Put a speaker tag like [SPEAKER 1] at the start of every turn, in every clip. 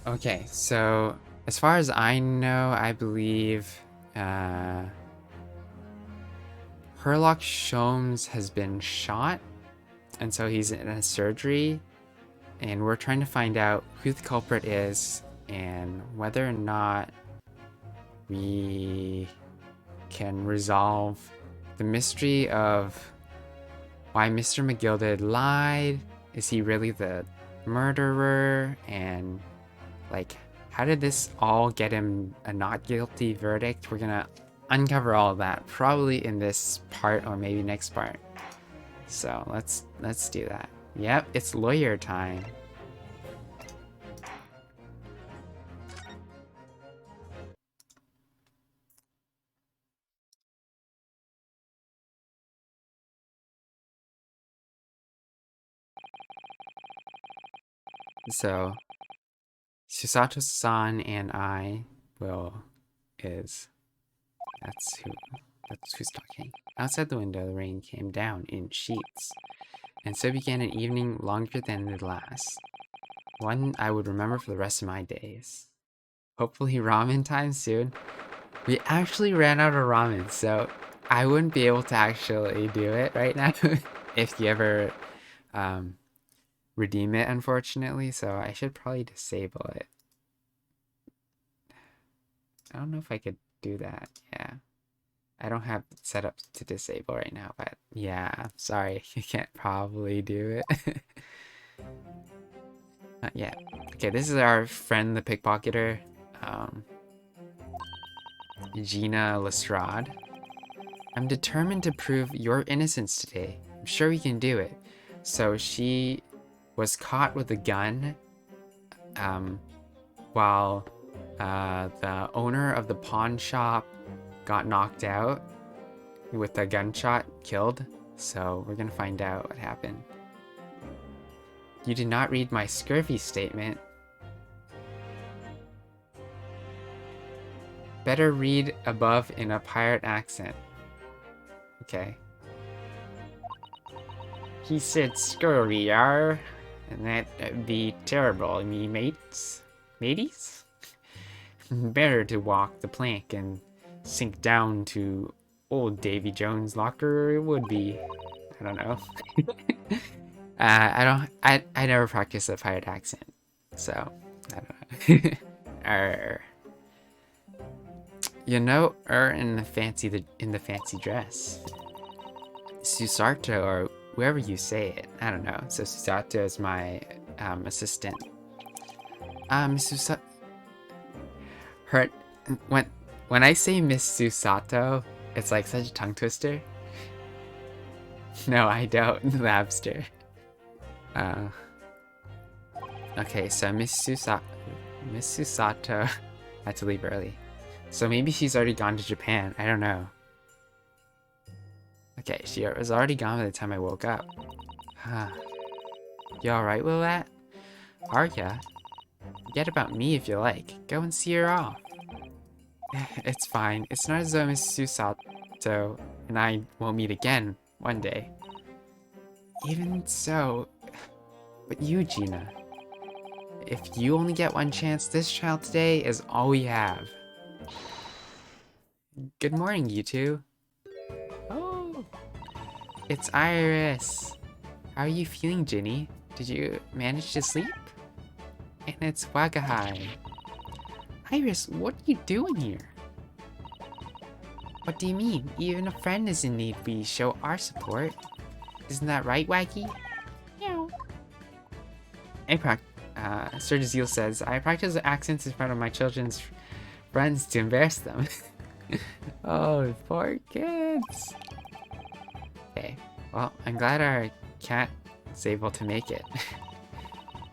[SPEAKER 1] Okay, so as far as I know, I believe Herlock Sholmes has been shot, and so he's in a surgery, and we're trying to find out who the culprit is and whether or not we can resolve the mystery of why Mr. McGilded lied. Is he really the murderer? And like, how did this all get him a not guilty verdict? We're gonna uncover all of that probably in this part or maybe next part. So let's do that. Yep, it's lawyer time. So Susato-san and I will is that's who's talking. Outside the window, the rain came down in sheets, and so began an evening longer than the last. One I would remember for the rest of my days. Hopefully ramen time soon. We actually ran out of ramen, so I wouldn't be able to actually do it right now if you ever redeem it, unfortunately, so I should probably disable it. I don't know if I could do that. Yeah. I don't have it set up to disable right now, but yeah, sorry, you can't probably do it. Not yet. Okay, this is our friend the pickpocketer, Gina Lestrade. I'm determined to prove your innocence today. I'm sure we can do it. So she was caught with a gun, while the owner of the pawn shop got knocked out with a gunshot, killed. So we're gonna find out what happened. You did not read my scurvy statement. Better read above in a pirate accent. Okay. He said scurvy, yar. And that'd be terrible, me mates. Mateys? Better to walk the plank and sink down to old Davy Jones' locker it would be. I don't know. I never practiced a pirate accent, so I don't know. You know her in the fancy dress. Susato, or whoever you say it. I don't know. So Susato is my assistant. Susato. Her when I say Miss Susato, it's like such a tongue twister. No, I don't, Labster. Okay, so Miss Susato had to leave early. So maybe she's already gone to Japan. I don't know. Okay, she was already gone by the time I woke up. Huh. You alright with that? Are ya? Forget about me if you like. Go and see her off. It's fine. It's not as though Miss Susato and I won't meet again one day. Even so... But you, Gina. If you only get one chance, this child today is all we have. Good morning, you two. Oh, it's Iris. How are you feeling, Ginny? Did you manage to sleep? And it's Wagahai. Iris, what are you doing here? What do you mean? Even a friend is in need, we show our support. Isn't that right, Waggy? Yeah. Sir Dazil says, I practice accents in front of my children's friends to embarrass them. Oh, poor kids. Okay, well, I'm glad our cat is able to make it.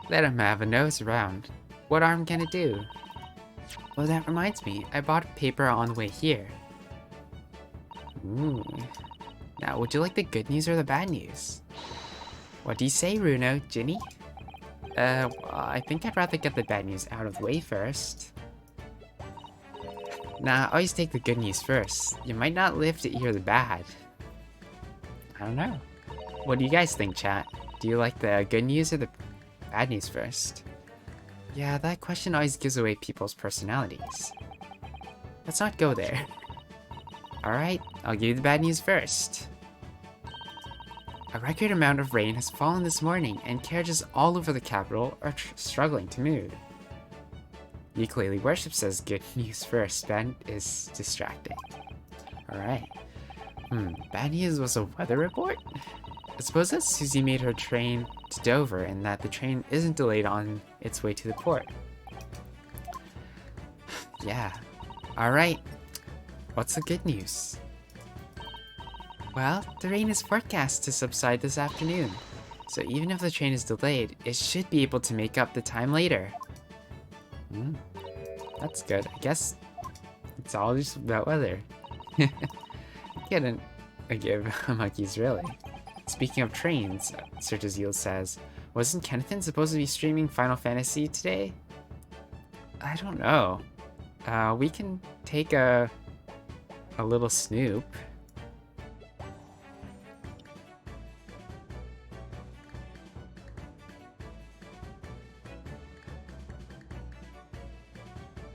[SPEAKER 1] Let him have a nose around. What harm can it do? Oh, that reminds me. I bought a paper on the way here. Ooh. Now, would you like the good news or the bad news? What do you say, Runo, Ginny? Well, I think I'd rather get the bad news out of the way first. Nah, always take the good news first. You might not live to hear the bad. I don't know. What do you guys think, chat? Do you like the good news or the bad news first? Yeah, that question always gives away people's personalities. Let's not go there. Alright, I'll give you the bad news first. A record amount of rain has fallen this morning, and carriages all over the capital are struggling to move. Ukulele Worship says good news first. Bad is distracting. Alright. Bad news was a weather report? I suppose that Susie made her train to Dover and that the train isn't delayed on its way to the port. Yeah. Alright. What's the good news? Well, the rain is forecast to subside this afternoon, so even if the train is delayed, it should be able to make up the time later. That's good. I guess it's all just about weather. Couldn't give monkeys, really. Speaking of trains, Sir Jazeel says, wasn't Kennethan supposed to be streaming Final Fantasy today? I don't know. We can take a little snoop.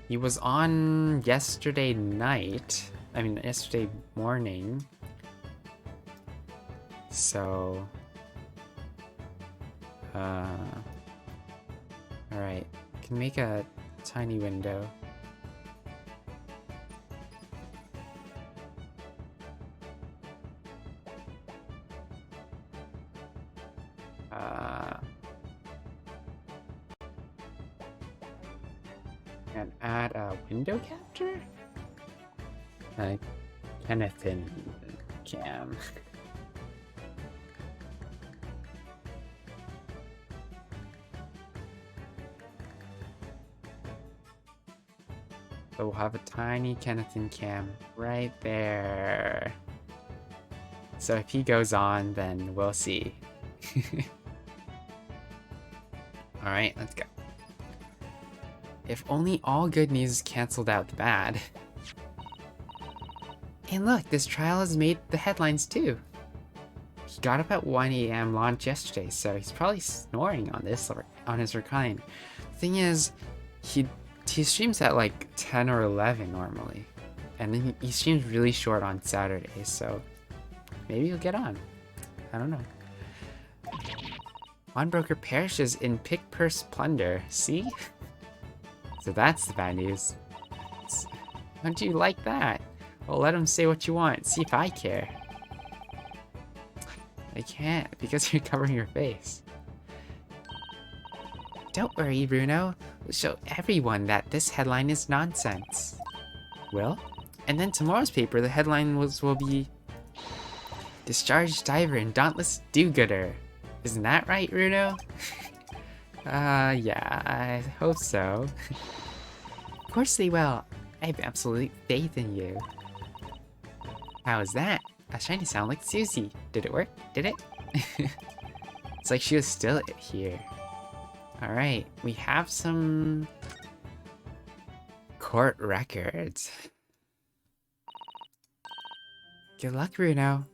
[SPEAKER 1] He was on yesterday night. I mean, yesterday morning. So... Alright. Can make a tiny window. And add a window capture? Kennethan cam. So we'll have a tiny Kennethan cam right there. So if he goes on, then we'll see. Alright, let's go. If only all good news canceled out the bad. And look, this trial has made the headlines too. He got up at 1 AM launch yesterday, so he's probably snoring on his recline. The thing is, he streams at like 10 or 11 normally. And then he streams really short on Saturdays, so maybe he'll get on. I don't know. Pawnbroker perishes in pick purse plunder. See? So that's the bad news. How'd you like that? Well, let him say what you want. See if I care. I can't, because you're covering your face. Don't worry, Bruno. We'll show everyone that this headline is nonsense. Will? And then tomorrow's paper, the headline will be... Discharged diver and dauntless do-gooder. Isn't that right, Bruno? Yeah, I hope so. Of course they will. I have absolute faith in you. How is that? I was trying to sound like Susie. Did it work? Did it? It's like she was still here. Alright, we have some court records. Good luck, Bruno.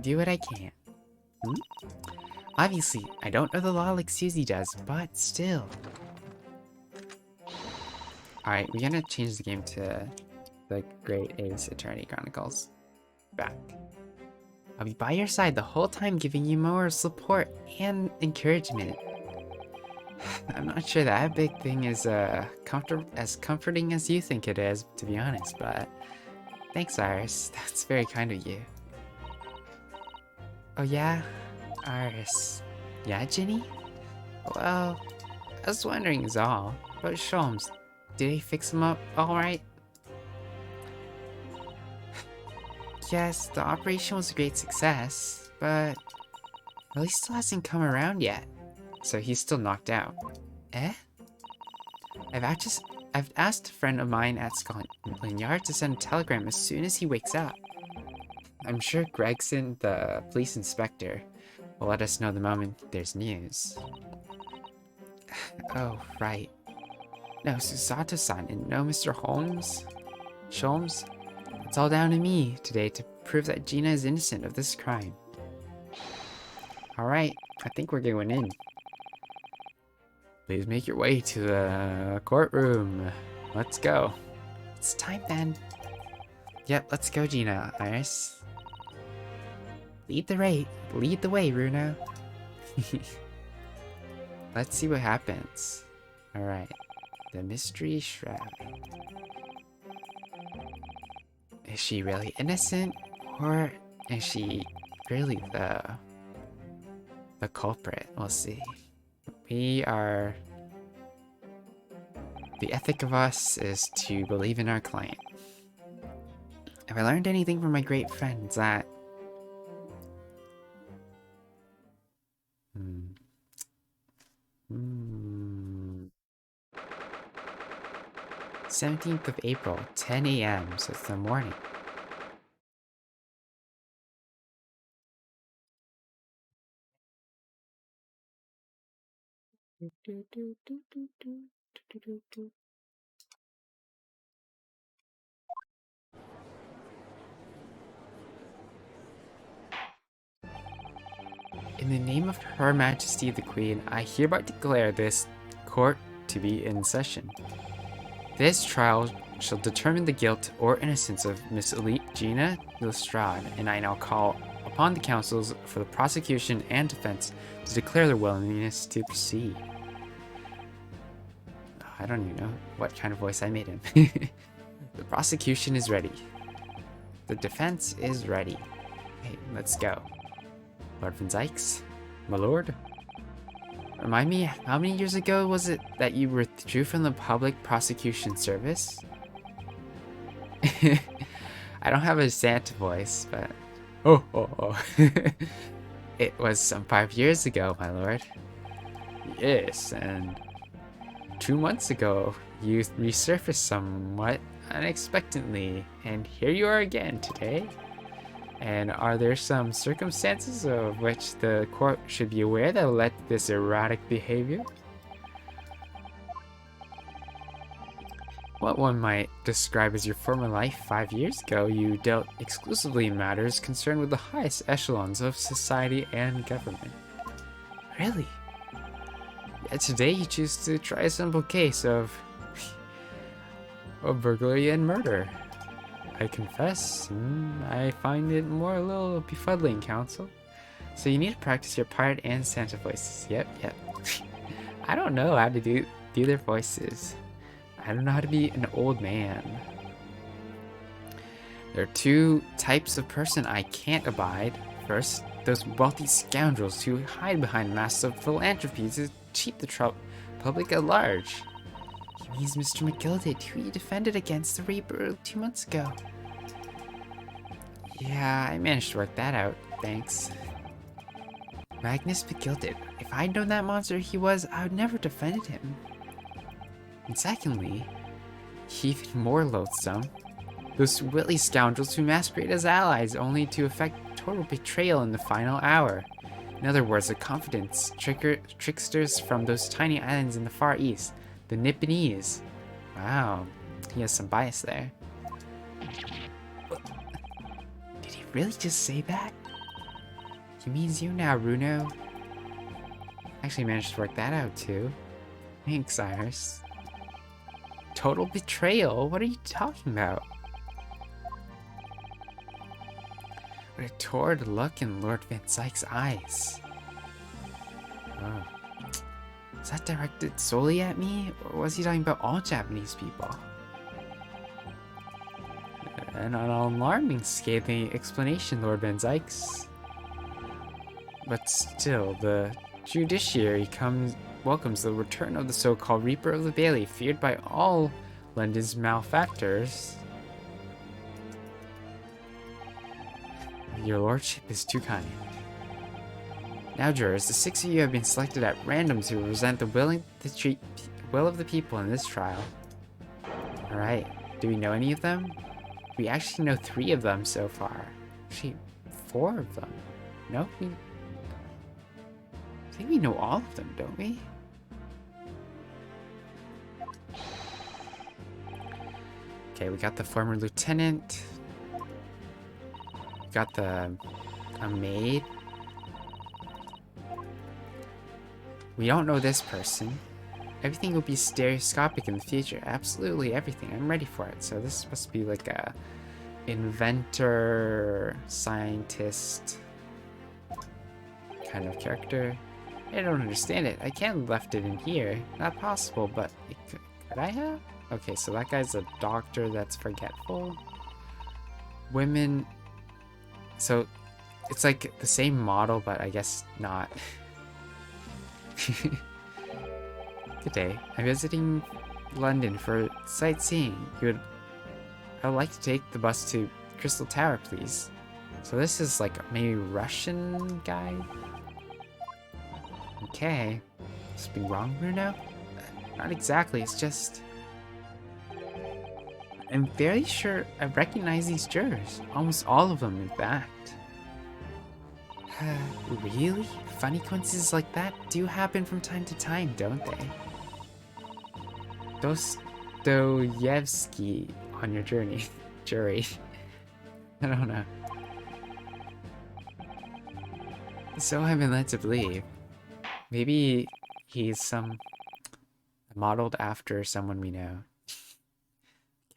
[SPEAKER 1] Do what I can. Obviously, I don't know the law like Susie does, but still. Alright, we're gonna change the game to the Great Ace Attorney Chronicles. Back. I'll be by your side the whole time, giving you more support and encouragement. I'm not sure that big thing is as comforting as you think it is, to be honest, but thanks, Iris. That's very kind of you. Oh yeah? Iris. Yeah, Ginny? Well, I was wondering is all. But Sholmes, did he fix him up alright? Yes, the operation was a great success, but well, he still hasn't come around yet. So he's still knocked out. Eh? I've asked a friend of mine at Scotland Yard to send a telegram as soon as he wakes up. I'm sure Gregson, the police inspector, will let us know the moment there's news. Oh, right. No, Susato-san and no Mr. Sholmes? It's all down to me today to prove that Gina is innocent of this crime. Alright, I think we're going in. Please make your way to the courtroom. Let's go. It's time then. Yep, let's go, Gina. Iris. Lead the way, Runo. Let's see what happens. Alright. The mystery shroud. Is she really innocent? Or is she really the culprit? We'll see. We are... The ethic of us is to believe in our client. If I learned anything from my great friends, that... 17th of April, 10 a.m., so it's the morning. In the name of Her Majesty the Queen, I hereby declare this court to be in session. This trial shall determine the guilt or innocence of Miss Elite Gina Lestrade, and I now call upon the counsels for the prosecution and defense to declare their willingness to proceed. I don't even know what kind of voice I made him. The prosecution is ready. The defense is ready. Hey, let's go. Lord Van Zykes, my lord. Remind me, how many years ago was it that you withdrew from the public prosecution service? I don't have a Santa voice, but... Oh. It was some 5 years ago, my lord. Yes, and 2 months ago, you resurfaced somewhat unexpectedly, and here you are again today. And are there some circumstances of which the court should be aware that led to this erratic behavior? What one might describe as your former life 5 years ago, you dealt exclusively in matters concerned with the highest echelons of society and government. Really? Yet today you choose to try a simple case of burglary and murder. I confess, I find it more a little befuddling, counsel. So you need to practice your pirate and Santa voices. Yep. I don't know how to do their voices. I don't know how to be an old man. There are 2 types of person I can't abide. First, those wealthy scoundrels who hide behind masks of philanthropy to cheat the public at large. He means Mr. McGilded, who you defended against the Reaper 2 months ago. Yeah, I managed to work that out, thanks. Magnus McGilded. If I'd known that monster he was, I would never defended him. And secondly, even more loathsome, those willy scoundrels who masquerade as allies only to effect total betrayal in the final hour. In other words, the confidence tricksters from those tiny islands in the Far East, the Nipponese. Wow, he has some bias there. Did he really just say that? He means you now, Runo. Actually managed to work that out too. Thanks, Iris. Total betrayal? What are you talking about? What a torrid look in Lord Van Zykes' eyes. Oh. Was that directed solely at me, or was he talking about all Japanese people? An alarming, scathing explanation, Lord Van Zykes. But still, the judiciary welcomes the return of the so-called Reaper of the Bailey, feared by all London's malefactors. Your lordship is too kind. Now, jurors, the 6 of you have been selected at random to represent the will of the people in this trial. Alright, do we know any of them? We actually know 3 of them so far. Actually, 4 of them. No? I think we know all of them, don't we? Okay, we got the former lieutenant. We got a maid. We don't know this person. Everything will be stereoscopic in the future. Absolutely everything. I'm ready for it. So this must be like a inventor, scientist kind of character. I don't understand it. I can't have left it in here. Not possible, but could I have? Okay, so that guy's a doctor that's forgetful. Women. So it's like the same model, but I guess not. Good day. I'm visiting London for sightseeing. I would like to take the bus to Crystal Tower, please. So this is like maybe Russian guy? Okay. Something wrong, Bruno? Not exactly, it's just... I'm fairly sure I recognize these jurors. Almost all of them, in fact. Really? Funny coincidences like that do happen from time to time, don't they? Dostoevsky on your journey. Jury. I don't know. So I've been led to believe. Maybe he's modeled after someone we know.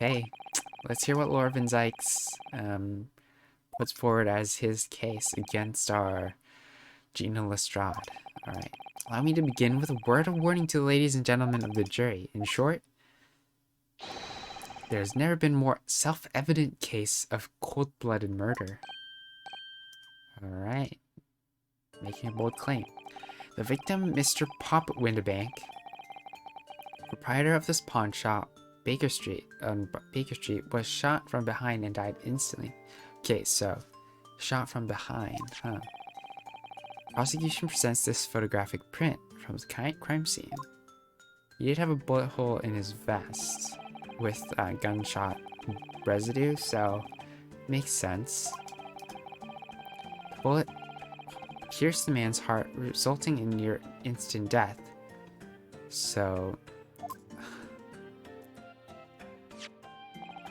[SPEAKER 1] Okay, let's hear what Lord Van Zykes puts forward as his case against our Gina Lestrade. Alright, allow me to begin with a word of warning to the ladies and gentlemen of the jury. In short, there's never been more self-evident case of cold-blooded murder. Alright, making a bold claim. The victim, Mr. Pop Windibank, proprietor of this pawn shop, Baker Street, was shot from behind and died instantly. Okay, so, shot from behind, huh? Prosecution presents this photographic print from the crime scene. He did have a bullet hole in his vest with gunshot residue, so makes sense. The bullet pierced the man's heart, resulting in near instant death. So,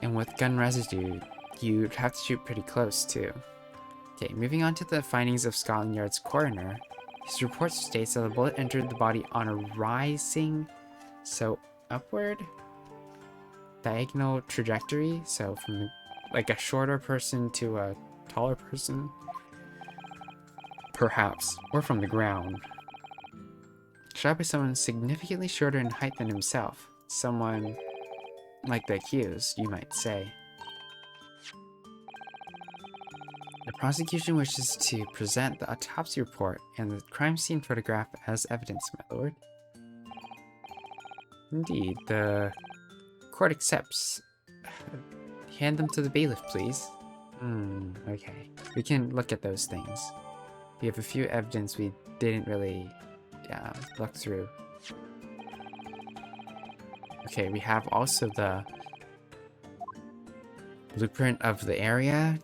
[SPEAKER 1] and with gun residue, you'd have to shoot pretty close too. Okay, moving on to the findings of Scotland Yard's coroner. His report states that the bullet entered the body on a rising, so upward, diagonal trajectory. So from like a shorter person to a taller person, perhaps, or from the ground. Shot by someone significantly shorter in height than himself. Someone like the accused, you might say. The prosecution wishes to present the autopsy report and the crime scene photograph as evidence, my lord. Indeed, the court accepts. Hand them to the bailiff, please. Okay. We can look at those things. We have a few evidence we didn't really look through. Okay, we have also the blueprint of the area.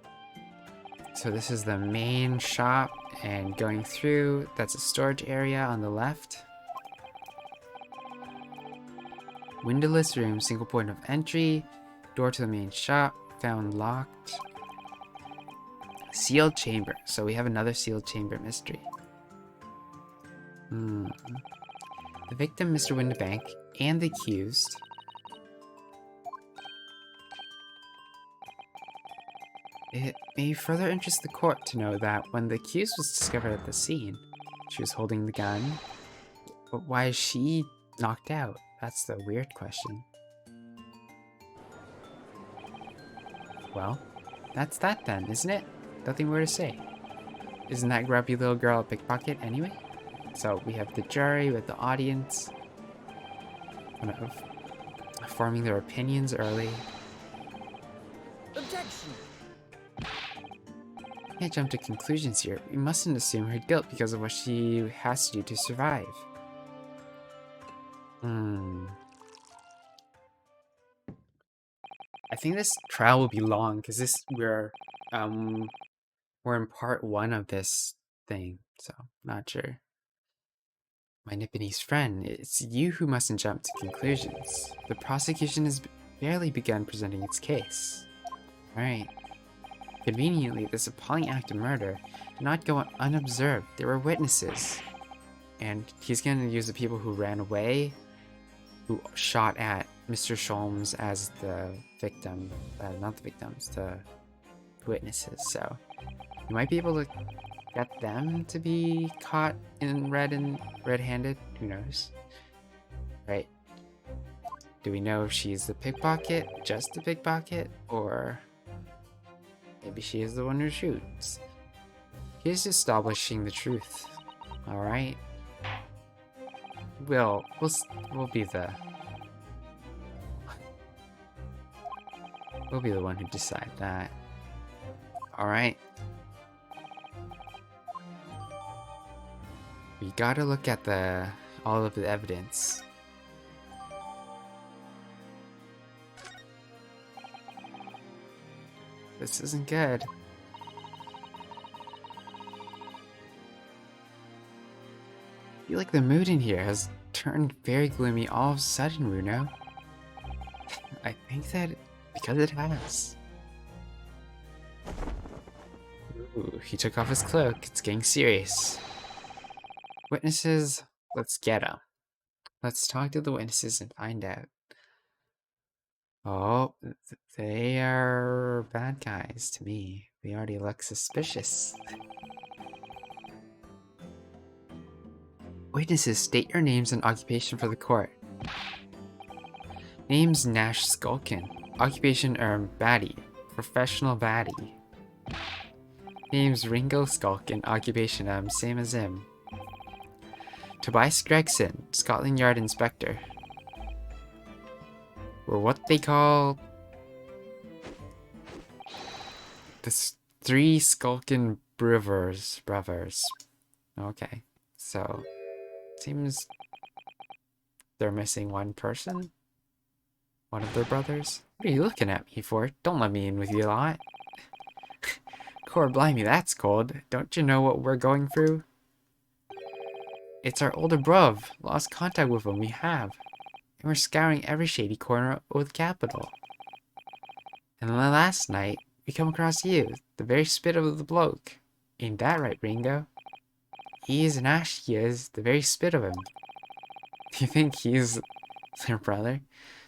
[SPEAKER 1] So this is the main shop, and going through, that's a storage area on the left. Windowless room, single point of entry. Door to the main shop, found locked. Sealed chamber. So we have another sealed chamber mystery. The victim, Mr. Windibank, and the accused. It may further interest the court to know that when the accused was discovered at the scene, she was holding the gun. But why is she knocked out? That's the weird question. Well, that's that then, isn't it? Nothing more to say. Isn't that grubby little girl a pickpocket anyway? So we have the jury with the audience, kind of forming their opinions early.
[SPEAKER 2] Objection!
[SPEAKER 1] Can't jump to conclusions here. We mustn't assume her guilt because of what she has to do to survive. I think this trial will be long because we're in part 1 of this thing, so not sure. My Nipponese friend, it's you who mustn't jump to conclusions. The prosecution has barely begun presenting its case. Alright. Conveniently, this appalling act of murder did not go unobserved. There were witnesses. And he's going to use the people who ran away who shot at Mr. Sholmes as the victim, not the victims, the witnesses. So you might be able to get them to be caught in red-handed. Who knows? Right? Do we know if she's the pickpocket, just the pickpocket, or maybe she is the one who shoots? Here's establishing the truth. All right. We'll be the one who decide that. All right. We gotta look at all of the evidence. This isn't good. I feel like the mood in here has turned very gloomy all of a sudden, Runo. I think that because it has. Ooh, he took off his cloak. It's getting serious. Witnesses, let's get them. Let's talk to the witnesses and find out. Oh, they are bad guys to me. They already look suspicious. Witnesses, state your names and occupation for the court. Name's Nash Skulkin. Occupation baddie. Professional baddie. Name's Ringo Skulkin. Occupation same as him. Tobias Gregson, Scotland Yard Inspector. Or what they call the three Skulkin brothers. Okay, so seems they're missing one person. One of their brothers. What are you looking at me for? Don't let me in with you lot. Core blimey, that's cold. Don't you know what we're going through? It's our older bruv. Lost contact with him, we have. And we're scouring every shady corner of the capital. And then last night, we come across you, the very spit of the bloke. Ain't that right, Ringo? He is an ash, he is, the very spit of him. Do you think he's their brother?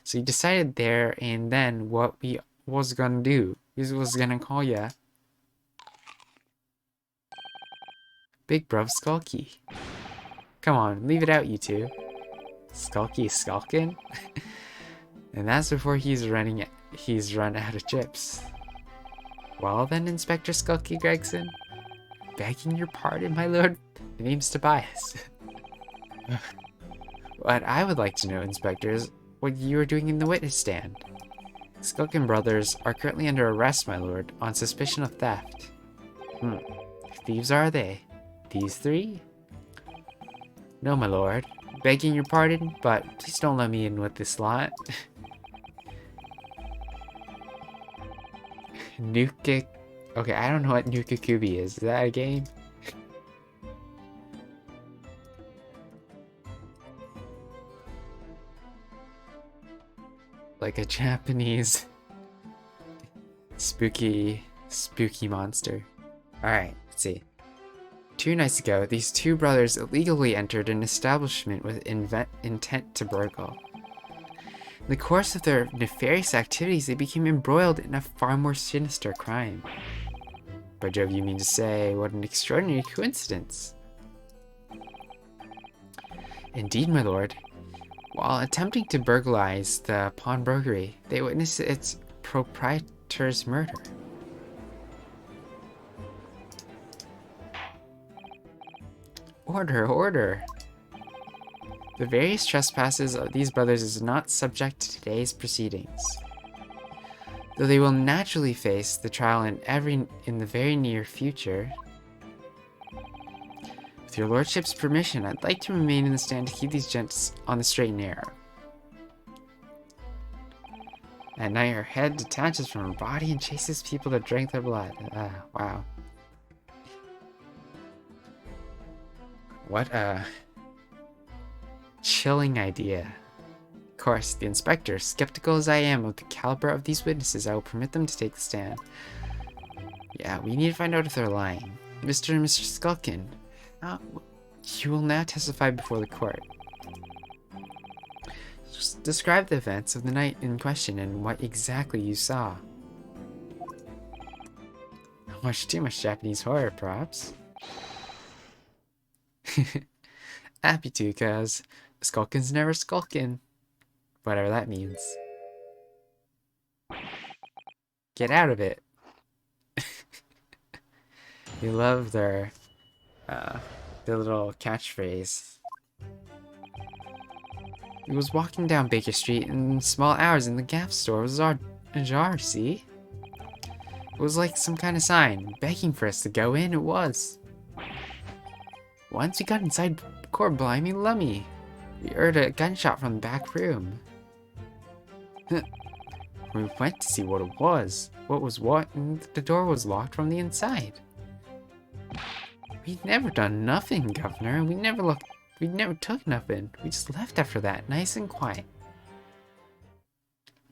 [SPEAKER 1] So you decided there and then what we was gonna do. We was gonna call ya Big Bruv Skulky. Come on, leave it out, you two. Skulky Skulkin? And that's before he's run out of chips. Well then, Inspector Skulky Gregson. Begging your pardon, my lord. The name's Tobias. What I would like to know, Inspector, is what you are doing in the witness stand. Skulkin brothers are currently under arrest, my lord, on suspicion of theft. Thieves are they? These three? No, my lord. Begging your pardon, but please don't let me in with this lot. Nuka... Okay, I don't know what Nuka Kubi is. Is that a game? Like a Japanese spooky monster. Alright, let's see. 2 nights ago, these two brothers illegally entered an establishment with intent to burgle. In the course of their nefarious activities, they became embroiled in a far more sinister crime. By Jove, you mean to say, what an extraordinary coincidence. Indeed, my lord. While attempting to burglarize the pawnbrokery, they witnessed its proprietor's murder. Order, order! The various trespasses of these brothers is not subject to today's proceedings. Though they will naturally face the trial in the very near future. With your lordship's permission, I'd like to remain in the stand to keep these gents on the straight and narrow. At night, her head detaches from her body and chases people to drink their blood. Wow. What a chilling idea. Of course, the inspector, skeptical as I am of the caliber of these witnesses, I will permit them to take the stand. Yeah, we need to find out if they're lying. Mr. and Mr. Skulkin, you will now testify before the court. Just describe the events of the night in question and what exactly you saw. Much too much Japanese horror, perhaps. Happy to, cuz skulkin's never skulkin'. Whatever that means. Get out of it. You love their little catchphrase. He was walking down Baker Street in small hours and the Gap store was ajar, see? It was like some kind of sign, begging for us to go in, it was. Once we got inside, core blimey lummy. We heard a gunshot from the back room. We went to see what it was. What was what, and the door was locked from the inside. We'd never done nothing, Governor. We never took nothing. We just left after that, nice and quiet.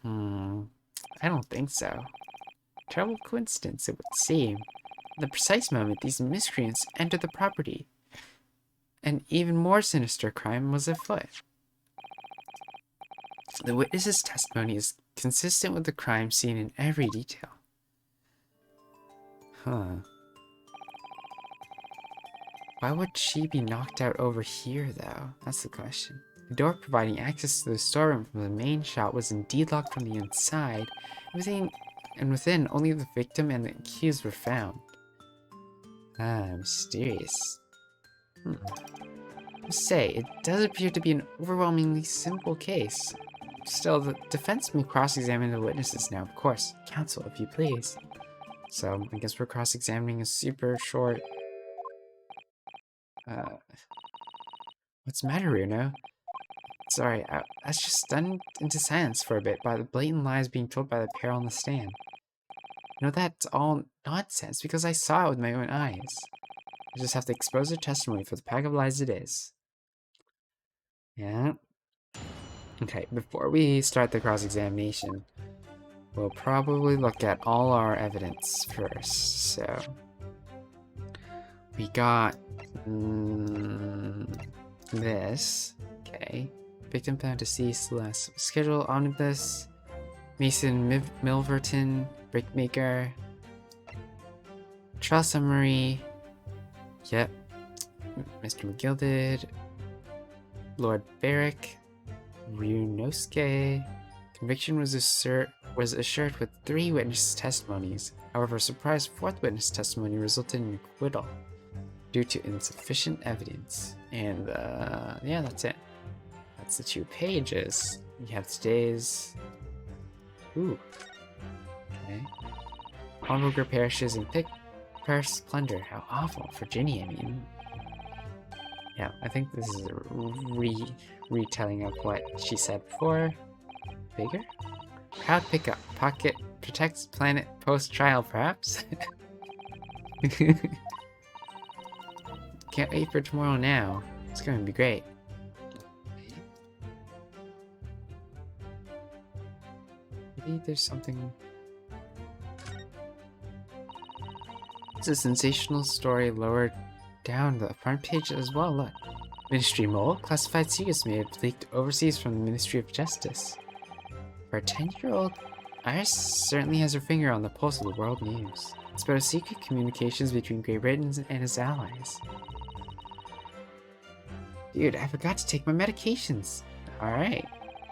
[SPEAKER 1] I don't think so. Terrible coincidence, it would seem. At the precise moment these miscreants entered the property. An even more sinister crime was afoot. The witness's testimony is consistent with the crime seen in every detail. Why would she be knocked out over here, though? That's the question. The door providing access to the storeroom from the main shop was indeed locked from the inside, and within only the victim and the accused were found. Mysterious. I say, it does appear to be an overwhelmingly simple case. Still, the defense may cross-examine the witnesses now, of course. Counsel, if you please. So, I guess we're cross-examining a super short... What's the matter, Runo? Sorry, I was just stunned into silence for a bit by the blatant lies being told by the pair on the stand. You know, that's all nonsense, because I saw it with my own eyes. I just have to expose their testimony for the pack of lies it is. Yeah. Okay, before we start the cross-examination, we'll probably look at all our evidence first. So, we got this. Okay. Victim found deceased last schedule omnibus. Mason Milverton, brickmaker. Trial summary. Yep. Mr. McGilded. Lord Barrick. Ryunosuke. Conviction was assured with 3 witness testimonies. However, a surprise 4th witness testimony resulted in acquittal due to insufficient evidence. And yeah, that's it. That's the 2 pages. We have today's... Ooh. Okay. Hamburger perishes in parish splendor. How awful. Virginia, I mean. Yeah, I think this is a retelling of what she said before. Bigger? Proud pickup. Pocket protects planet post-trial, perhaps? Can't wait for tomorrow now. It's going to be great. Maybe there's something... It's a sensational story lower down the front page as well, look. Ministry mole? Classified secrets may have leaked overseas from the Ministry of Justice. For a 10-year-old, Iris certainly has her finger on the pulse of the world news. It's about secret communications between Great Britain and its allies. Dude, I forgot to take my medications. Alright.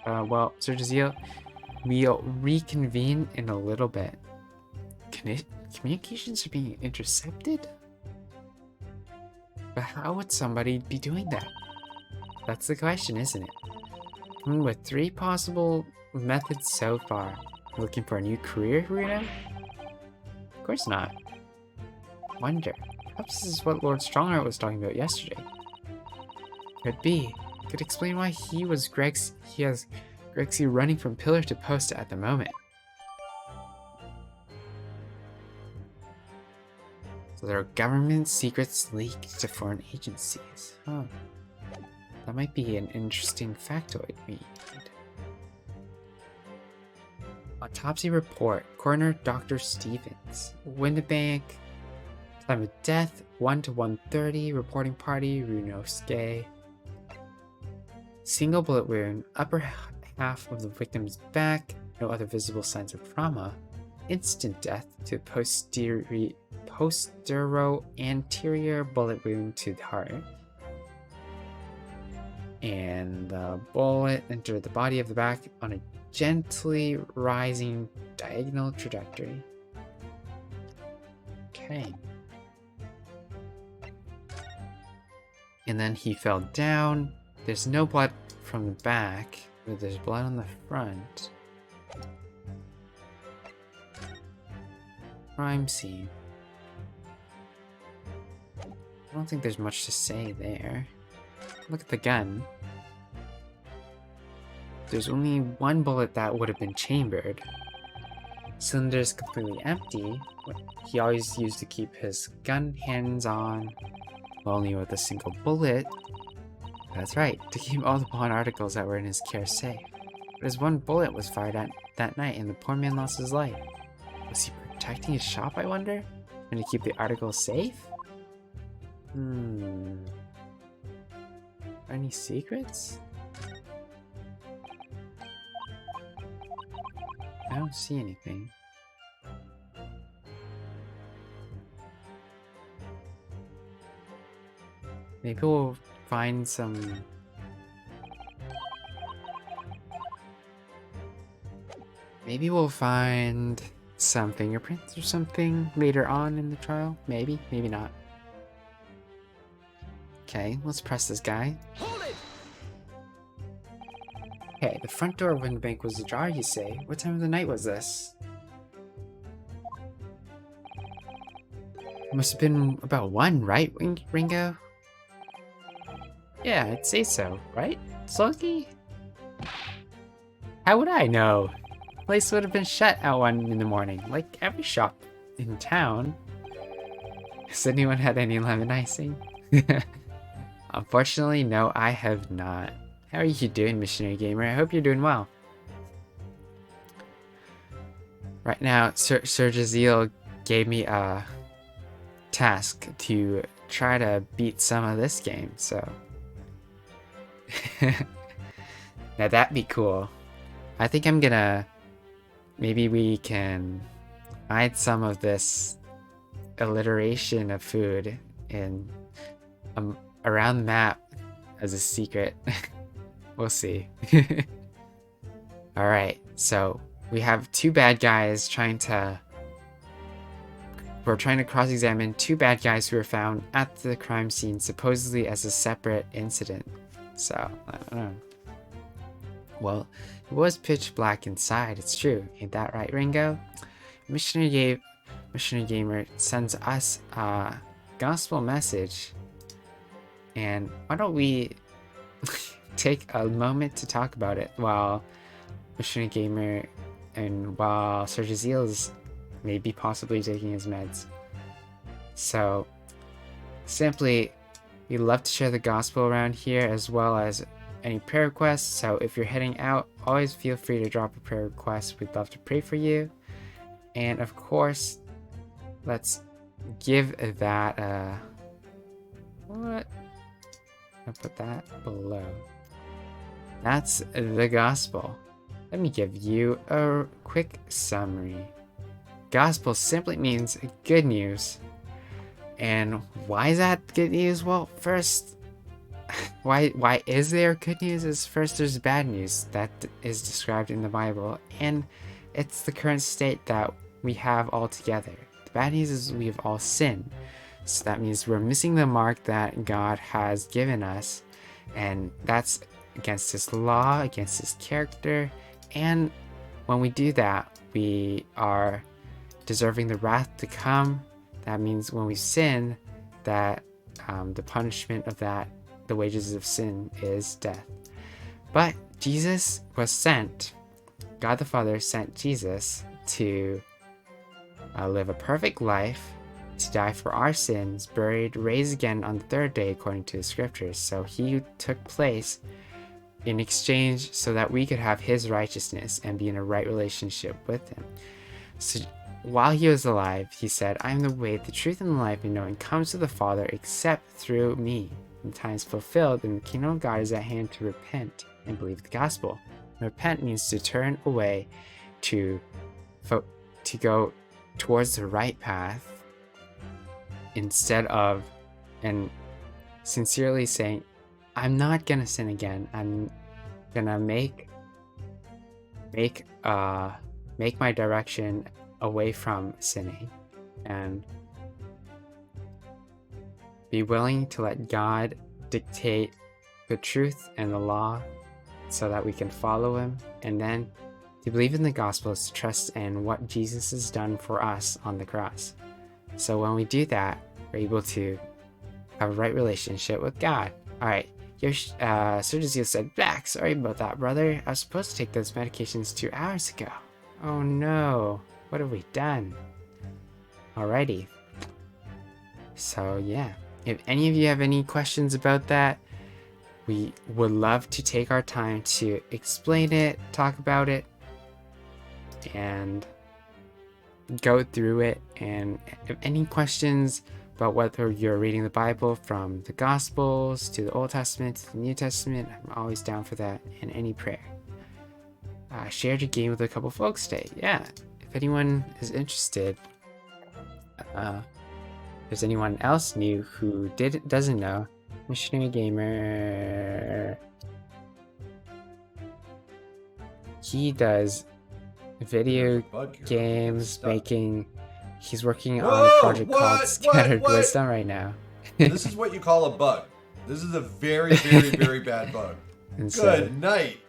[SPEAKER 1] Well, Sir Jazeel, we'll reconvene in a little bit. Communications are being intercepted? But how would somebody be doing that? That's the question, isn't it? With 3 possible methods so far. Looking for a new career, Rita? Of course not. Wonder. Perhaps this is what Lord Strongheart was talking about yesterday. Could be. Could explain why he has Grexy running from pillar to post at the moment. So there are government secrets leaked to foreign agencies. Huh. That might be an interesting factoid read. Autopsy report. Coroner Dr. Stevens. Windibank. Time of death 1 to 1:30. Reporting party Ryunosuke. Single bullet wound. Upper half of the victim's back, no other visible signs of trauma. Instant death to postero-anterior bullet wound to the heart. And the bullet entered the body of the back on a gently rising diagonal trajectory. Okay. And then he fell down. There's no blood from the back, but there's blood on the front. Crime scene. I don't think there's much to say there. Look at the gun. There's only one bullet that would have been chambered. Cylinder is completely empty. He always used to keep his gun hands-on, only with a single bullet. That's right, to keep all the pawn articles that were in his care safe. But his one bullet was fired at that night and the poor man lost his life. Was he protecting his shop, I wonder? And to keep the articles safe? Any secrets? I don't see anything. Maybe we'll find some... Maybe we'll find some fingerprints or something later on in the trial. Maybe, maybe not. Okay, let's press this guy.
[SPEAKER 2] Hold it!
[SPEAKER 1] Okay, the front door of the bank was ajar, you say? What time of the night was this? It must have been about 1, right, Ringo? Yeah, I'd say so, right, Sluggy? How would I know? The place would have been shut at 1 in the morning, like every shop in town. Has anyone had any lemon icing? Unfortunately, no, I have not. How are you doing, Missionary Gamer? I hope you're doing well. Right now, Sir Jaziel gave me a task to try to beat some of this game, so... Now that'd be cool. I think I'm gonna... Maybe we can hide some of this alliteration of food in around the map as a secret. We'll see. Alright, so we have 2 bad guys trying to... We're trying to cross-examine 2 bad guys who were found at the crime scene supposedly as a separate incident. So, I don't know. Well, it was pitch black inside, it's true. Ain't that right, Ringo? Missionary Gamer sends us a gospel message. And why don't we take a moment to talk about it while Missionary Gamer and while Sir Jaziel is maybe possibly taking his meds. So, simply, we love to share the gospel around here as well as any prayer requests. So if you're heading out, always feel free to drop a prayer request. We'd love to pray for you. And of course, let's give that what? I'll put that below. That's the gospel. Let me give you a quick summary. Gospel simply means good news. And why is that good news? Well, first, why is there good news? Is first there's bad news that is described in the Bible, and it's the current state that we have all together. The bad news is we have all sinned. So that means we're missing the mark that God has given us, and that's against his law, against his character, and when we do that, we are deserving the wrath to come. That means when we sin, that the punishment of that, the wages of sin, is death. But Jesus was sent, God the Father sent Jesus to live a perfect life, to die for our sins, buried, raised again on the 3rd day according to the scriptures. So he took place in exchange so that we could have his righteousness and be in a right relationship with him. So while he was alive, he said, I am the way, the truth, and the life, and no one comes to the Father except through me. The time is fulfilled, and the kingdom of God is at hand to repent and believe the gospel. Repent means to turn away, to go towards the right path, instead of, and sincerely saying, I'm not gonna sin again. I'm gonna make my direction away from sinning, and be willing to let God dictate the truth and the law so that we can follow him. And then to believe in the gospel is to trust in what Jesus has done for us on the cross. So when we do that, we're able to have a right relationship with God. All right. Sergio said, "Back. Sorry about that, brother. I was supposed to take those medications 2 hours ago." Oh no. What have we done? Alrighty. So yeah. If any of you have any questions about that, we would love to take our time to explain it, talk about it, and go through it. And if any questions about whether you're reading the Bible from the Gospels to the Old Testament to the New Testament, I'm always down for that, and any prayer. Shared your game with a couple folks today. Yeah, if anyone is interested, if there's anyone else new who doesn't know, Missionary Gamer, he does video games making. He's working on a project called Scattered Wisdom right now.
[SPEAKER 2] This is what you call a bug. This is a very, very, very bad bug. Good night.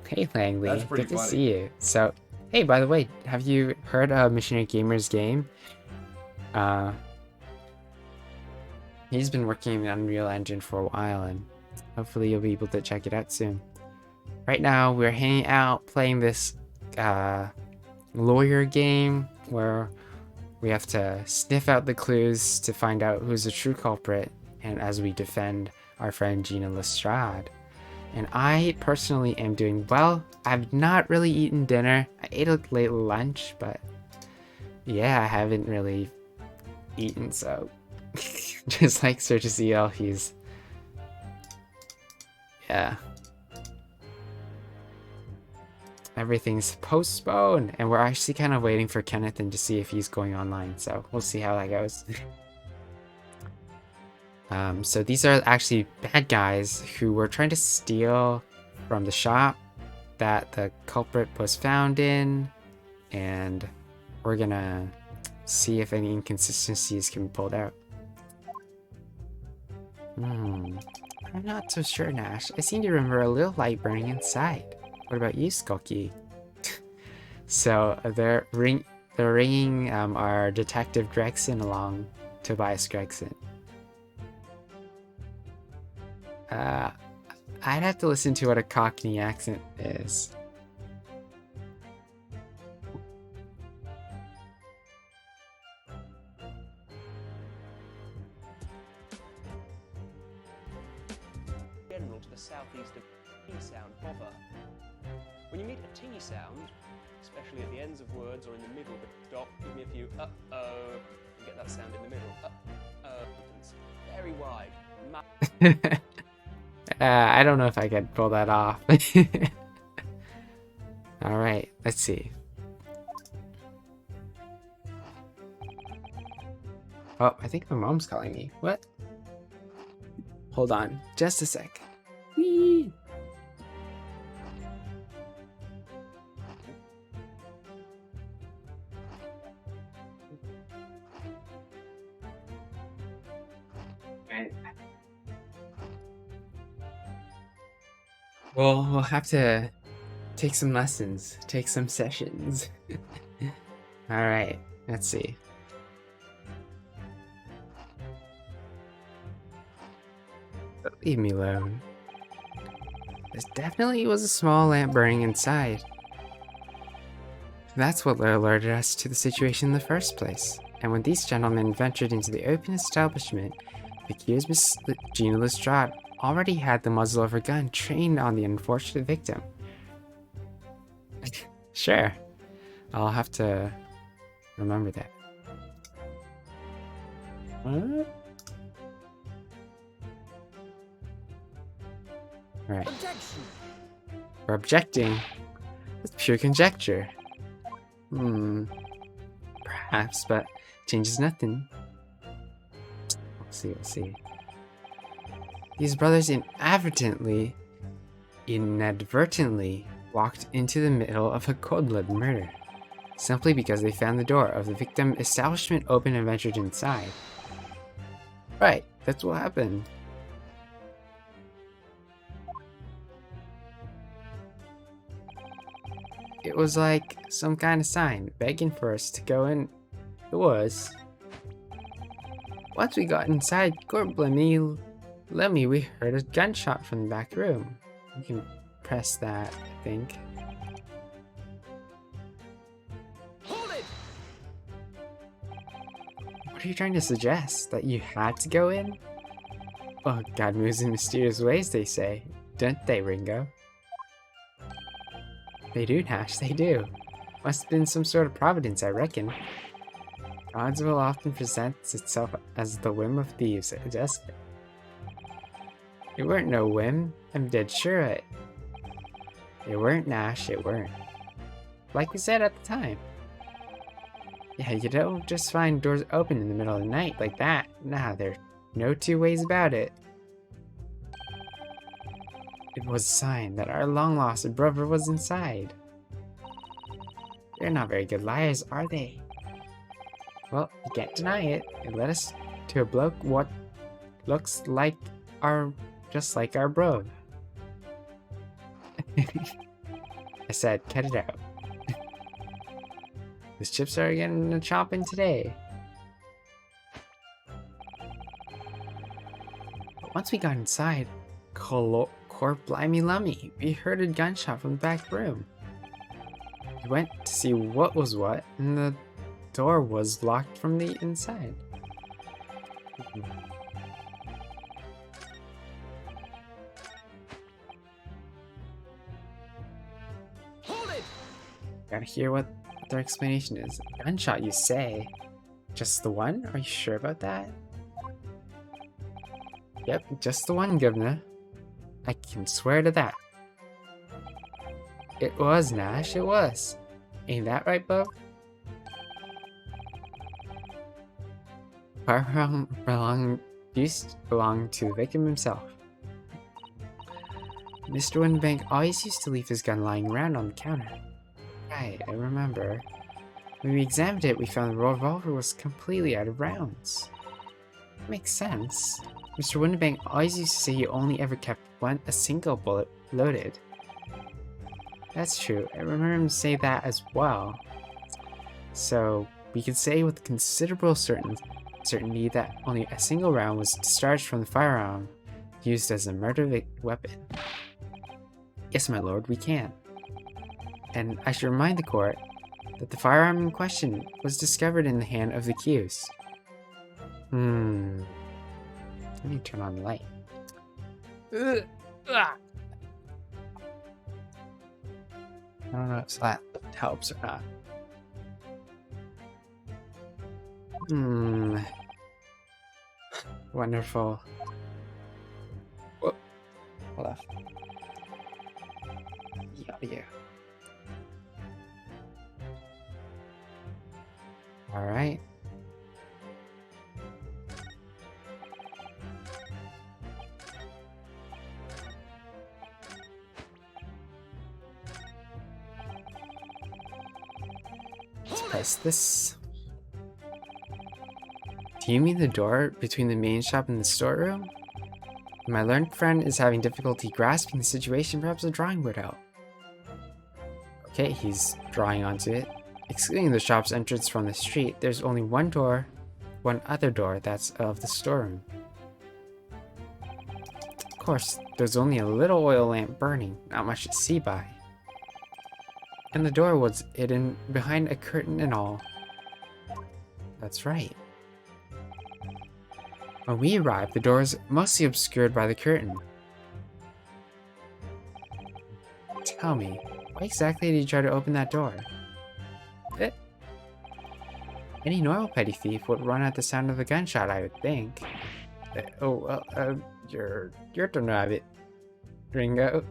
[SPEAKER 1] Hey Langley,
[SPEAKER 2] That's pretty
[SPEAKER 1] good to
[SPEAKER 2] funny.
[SPEAKER 1] see you. So, hey, by the way, have you heard of Missionary Gamer's game? He's been working in the Unreal Engine for a while, and hopefully you'll be able to check it out soon. Right now, we're hanging out playing this lawyer game where we have to sniff out the clues to find out who's the true culprit, and as we defend our friend Gina Lestrade. And I personally am doing well. I've not really eaten dinner. I ate a late lunch, but yeah, I haven't really eaten, so just like Sir CL, he's everything's postponed, and we're actually kind of waiting for Kenneth and to see if he's going online, so we'll see how that goes. So these are actually bad guys who were trying to steal from the shop that the culprit was found in, and we're gonna see if any inconsistencies can be pulled out. I'm not so sure, Nash. I seem to remember a little light burning inside. What about you, Skulky? So they're ringing our Detective Gregson along, Tobias Gregson. I'd have to listen to what a Cockney accent is.
[SPEAKER 3] General to the southeast of T sound bother. When you meet a T sound, especially at the ends of words or in the middle of a dot, give me a few uh-oh, and get that sound in the middle. Uh-oh. It's very wide.
[SPEAKER 1] I don't know if I can pull that off. Alright, let's see. Oh, I think my mom's calling me. What? Hold on, just a sec. Whee! Well, we'll have to take some lessons, take some sessions. Alright, let's see. Leave me alone. This definitely was a small lamp burning inside. That's what alerted us to the situation in the first place. And when these gentlemen ventured into the open establishment, the accused Miss Gina Lestrade already had the muzzle of her gun trained on the unfortunate victim. Sure, I'll have to remember that. What? Right.
[SPEAKER 4] Objection.
[SPEAKER 1] We're objecting. That's pure conjecture. Perhaps, but changes nothing. We'll see. These brothers inadvertently walked into the middle of a cold-blooded murder, simply because they found the door of the victim establishment open and ventured inside. Right, that's what happened. It was like some kind of sign begging for us to go in. It was. Once we got inside, Lemmy, we heard a gunshot from the back room. You can press that, I think.
[SPEAKER 4] Hold it.
[SPEAKER 1] What are you trying to suggest? That you had to go in? Oh, God moves in mysterious ways, they say. Don't they, Ringo? They do, Nash, they do. Must have been some sort of providence, I reckon. God's will often presents itself as the whim of thieves, Jessica. It weren't no whim. I'm dead sure of it. It weren't, Nash, it weren't. Like we said at the time. Yeah, you don't just find doors open in the middle of the night like that. Nah, there's no two ways about it. It was a sign that our long-lost brother was inside. They're not very good liars, are they? Well, you can't deny it. It led us to a bloke what looks like just like our bro. I said, cut it out. These chips are getting a chopping today. But once we got inside, blimey lummy, we heard a gunshot from the back room. We went to see what was what, and the door was locked from the inside.
[SPEAKER 4] Hold it.
[SPEAKER 1] Gotta hear what their explanation is. Gunshot, you say? Just the one? Are you sure about that? Yep, just the one, Governor. I can swear to that. It was, Nash, it was. Ain't that right, Bub? Firearm used to belong to the victim himself. Mr. Winbank always used to leave his gun lying around on the counter. Right, I remember. When we examined it, we found the revolver was completely out of rounds. Makes sense. Mr. Winbank always used to say he only ever kept a single bullet loaded. That's true. I remember him say that as well. So, we could say with considerable certainty that only a single round was discharged from the firearm used as a murder weapon. Yes, my lord, we can. And I should remind the court that the firearm in question was discovered in the hand of the accused. Let me turn on the light. I don't know if that helps or not. Wonderful. Whoop. Hold on. Yeah. Alright. Let's press this. Do you mean the door between the main shop and the storeroom? My learned friend is having difficulty grasping the situation. Perhaps a drawing would help. Okay, he's drawing onto it. Excluding the shop's entrance from the street, there's only one other door, that's of the storeroom. Of course, there's only a little oil lamp burning, not much to see by. And the door was hidden behind a curtain and all. That's right. When we arrived, the door was mostly obscured by the curtain. Tell me, why exactly did you try to open that door? Any normal petty thief would run at the sound of the gunshot, I would think. Your turn to have it. Ringo?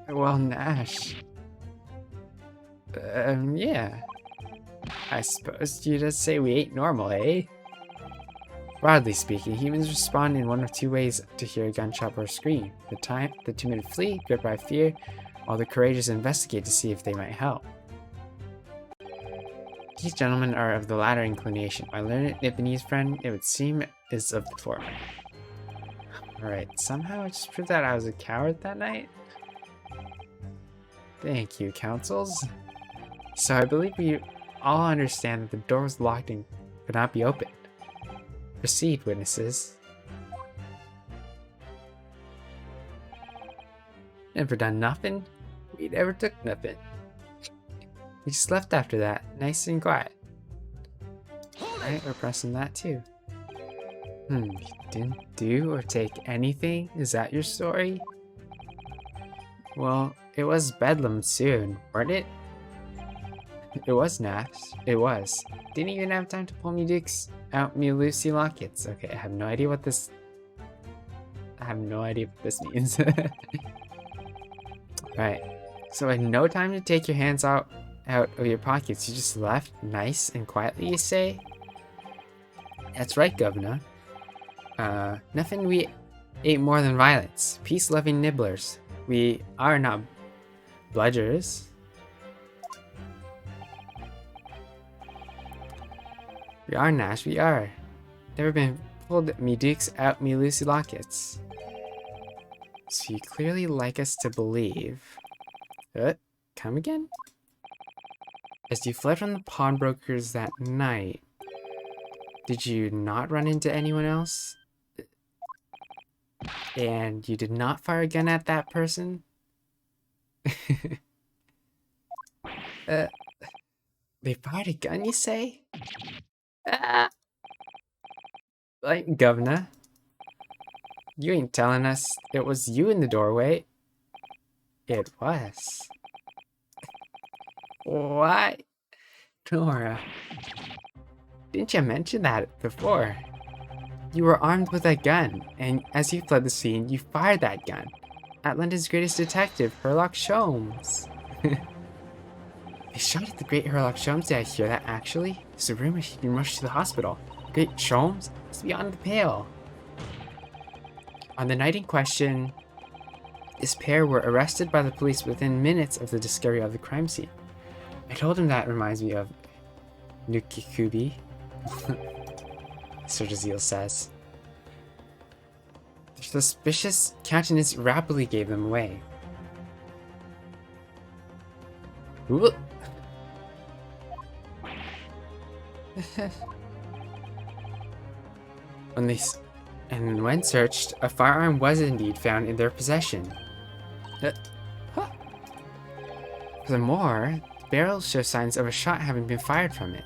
[SPEAKER 1] Well, Nash. Yeah. I suppose you'd just say we ain't normal, eh? Broadly speaking, humans respond in one of two ways to hear a gunshot or scream. The timid flee, gripped by fear, while the courageous investigate to see if they might help. These gentlemen are of the latter inclination. My learned Nipponese friend, it would seem, is of the former. Alright, somehow I just proved that I was a coward that night? Thank you, counsels. So I believe we all understand that the door was locked and could not be opened. Proceed, witnesses. Never done nothing. We never took nothing. We just left after that, nice and quiet. Alright, we're pressing that too. You didn't do or take anything? Is that your story? Well, it was Bedlam soon, weren't it? It was, Nash. It was. Didn't even have time to pull me dukes out me Lucy lockets. Okay, I have no idea what this... means. Right. So in no time to take your hands out of your pockets, you just left nice and quietly, you say? That's right, Governor. Nothing we ate more than violence. Peace-loving nibblers. We are not bludgers. We are, Nash, we are. Never been pulled me dukes out me Lucy lockets. So you clearly like us to believe. Come again? As you fled from the pawnbrokers that night, did you not run into anyone else? And you did not fire a gun at that person? They fired a gun, you say? Like, Governor, you ain't telling us it was you in the doorway. It was. What? Nora, didn't you mention that before? You were armed with a gun, and as you fled the scene, you fired that gun at London's greatest detective, Sherlock Sholmes. They shot at the great Sherlock Sholmes. Did I hear that, actually? There's a rumor he'd been rushed to the hospital. Great Sholmes? It's beyond the pale. On the night in question, this pair were arrested by the police within minutes of the discovery of the crime scene. I told him that reminds me of Nukikubi. Sir Jazeel says. Their suspicious countenance rapidly gave them away. Ooh. When searched, a firearm was indeed found in their possession. Furthermore, the barrels show signs of a shot having been fired from it.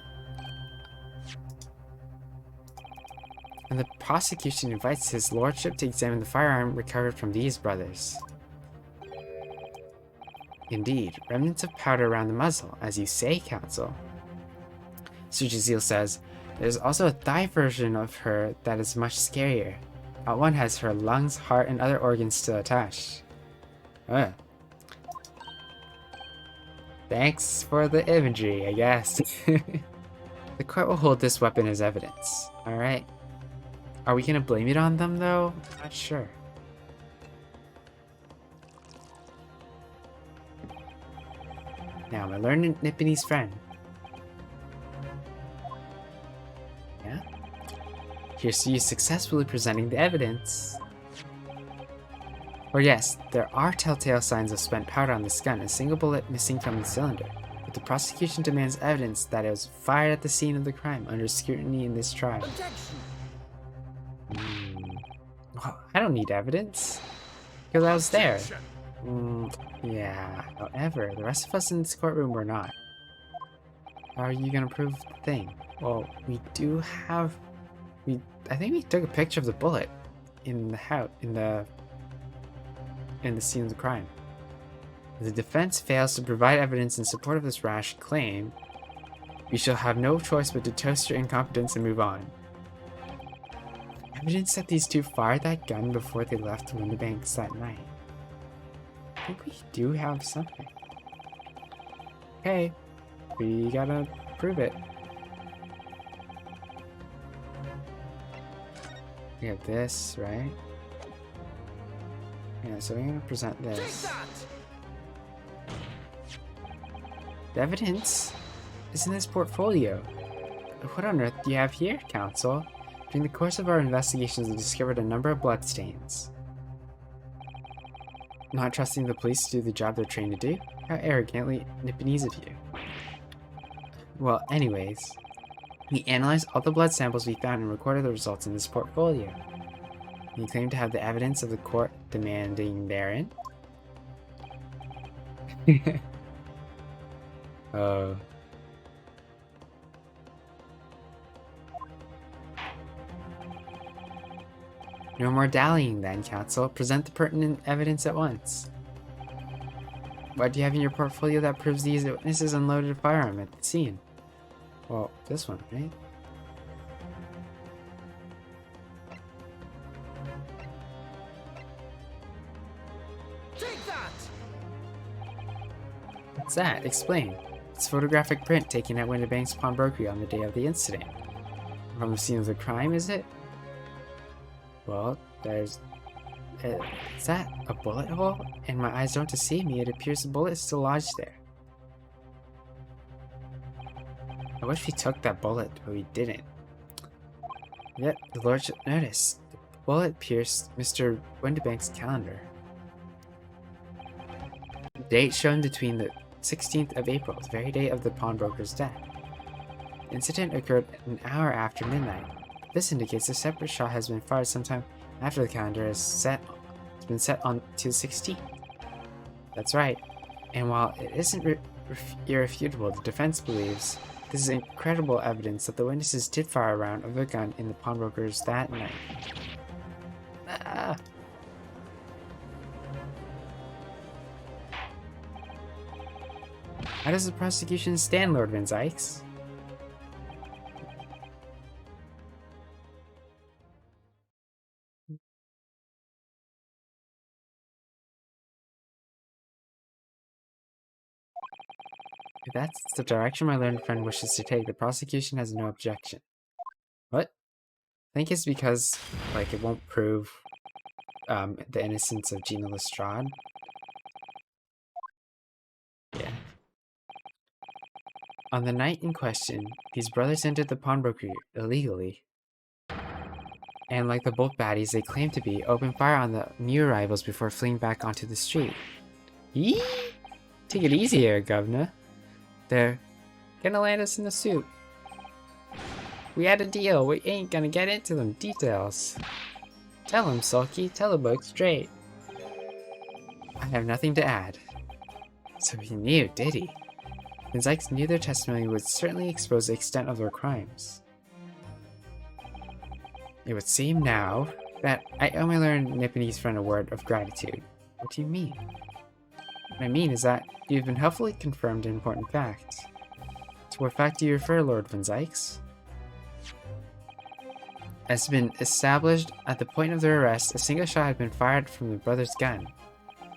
[SPEAKER 1] And the prosecution invites his lordship to examine the firearm recovered from these brothers. Indeed, remnants of powder around the muzzle, as you say, counsel. Sir Jazeel says, there's also a thigh version of her that is much scarier. That one has her lungs, heart, and other organs still attached. Thanks for the imagery, I guess. The court will hold this weapon as evidence. Alright. Are we gonna blame it on them, though? Not sure. Now, my learned Nipponese friend. Yeah? Here's to you successfully presenting the evidence. Or yes, there are telltale signs of spent powder on this gun, a single bullet missing from the cylinder. But the prosecution demands evidence that it was fired at the scene of the crime under scrutiny in this trial. Well, I don't need evidence, because I was there. Yeah, however, the rest of us in this courtroom were not. How are you gonna prove the thing? Well, we do have... I think we took a picture of the bullet in the house, in the scene of the crime. If the defense fails to provide evidence in support of this rash claim, we shall have no choice but to toast your incompetence and move on. Evidence that these two fired that gun before they left Windibanks that night. I think we do have something. Okay, we gotta prove it. We have this, right? Yeah, so we're gonna present
[SPEAKER 4] Take
[SPEAKER 1] this.
[SPEAKER 4] that!
[SPEAKER 1] The evidence is in this portfolio. What on earth do you have here, Counsel? During the course of our investigations, we discovered a number of bloodstains. Not trusting the police to do the job they're trained to do? How arrogantly Nipponese of you. Well, anyways, we analyzed all the blood samples we found and recorded the results in this portfolio. You claim to have the evidence of the court demanding therein? Oh. No more dallying then, Counsel. Present the pertinent evidence at once. What do you have in your portfolio that proves these witnesses unloaded a firearm at the scene? Well, this one, right?
[SPEAKER 4] Take that!
[SPEAKER 1] What's that? Explain. It's photographic print taken at Windibank's pawnbrokery on the day of the incident. From the scene of the crime, is it? Well, there's... is that a bullet hole? And my eyes don't deceive me, it appears the bullet is still lodged there. I wish we took that bullet, but we didn't. Yet, the lordship noticed. The bullet pierced Mr. Windibank's calendar. The date shown between the 16th of April, the very day of the pawnbroker's death. The incident occurred an hour after midnight. This indicates a separate shot has been fired sometime after the calendar is been set on to the 16th. That's right. And while it isn't irrefutable, the defense believes this is incredible evidence that the witnesses did fire a round of the gun in the pawnbrokers that night. Ah. How does the prosecution stand, Lord Van Zykes? If that's the direction my learned friend wishes to take, the prosecution has no objection. What? I think it's because, like, it won't prove the innocence of Gina Lestrade. Yeah. On the night in question, these brothers entered the pawnbrokery illegally. And like the bolt baddies they claim to be, opened fire on the new arrivals before fleeing back onto the street. Yee! Take it easy here, Governor. They're gonna land us in the soup. We had a deal, we ain't gonna get into them details. Tell him, Sulky, tell the book straight. I have nothing to add. So he knew, did he? Van Zykes knew their testimony would certainly expose the extent of their crimes. It would seem now that I owe my learned Nipponese friend a word of gratitude. What do you mean? What I mean is that you've been helpfully confirmed an important fact. To what fact do you refer, Lord Van Zykes? As has been established at the point of their arrest, a single shot had been fired from the brother's gun.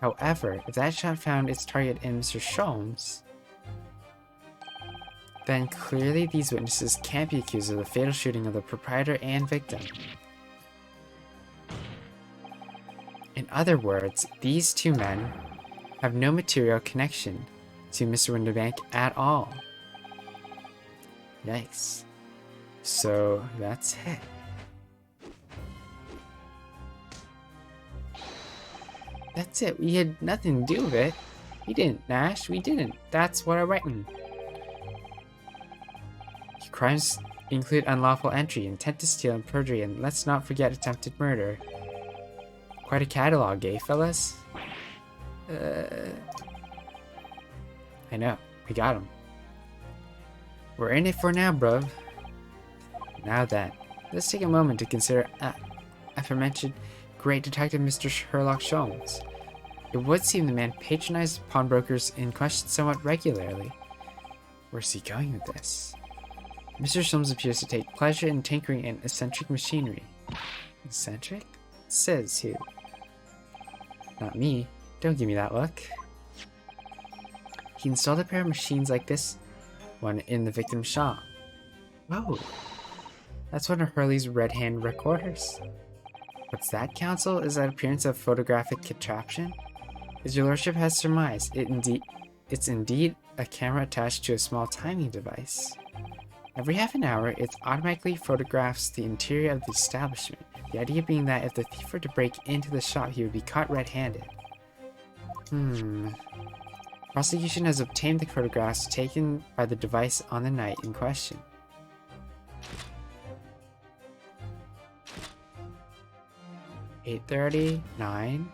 [SPEAKER 1] However, if that shot found its target in Mr. Sholmes, then clearly these witnesses can't be accused of the fatal shooting of the proprietor and victim. In other words, these two men have no material connection to Mr. Windibank at all. Yikes. So that's it. That's it. We had nothing to do with it. We didn't, Nash. We didn't. That's what I reckon. Crimes include unlawful entry, intent to steal, and perjury, and let's not forget attempted murder. Quite a catalog, eh, fellas? I know. We got him. We're in it for now, bruv. Now then, let's take a moment to consider aforementioned great detective Mr. Sherlock Sholmes. It would seem the man patronized pawnbrokers in question somewhat regularly. Where's he going with this? Mr. Sholmes appears to take pleasure in tinkering in eccentric machinery. Eccentric? Says who? Not me. Don't give me that look. He installed a pair of machines like this one in the victim's shop. Whoa! That's one of Hurley's red hand recorders. What's that, Counsel? Is that appearance of photographic contraption? As your lordship has surmised, it's indeed a camera attached to a small timing device. Every half an hour, it automatically photographs the interior of the establishment. The idea being that if the thief were to break into the shop, he would be caught red-handed. Prosecution has obtained the photographs taken by the device on the night in question. (8:30), 9,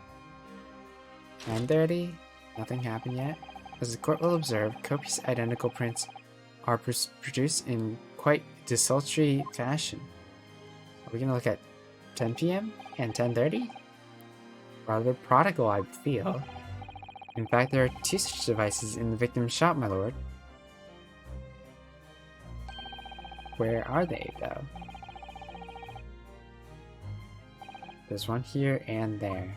[SPEAKER 1] 9:30. Nothing happened yet. As the court will observe, copious identical prints are produced in quite desultory fashion. Are we gonna look at 10 p.m. and 10:30? Rather prodigal, I feel. In fact, there are 2 such devices in the victim's shop, my lord. Where are they, though? There's one here and there.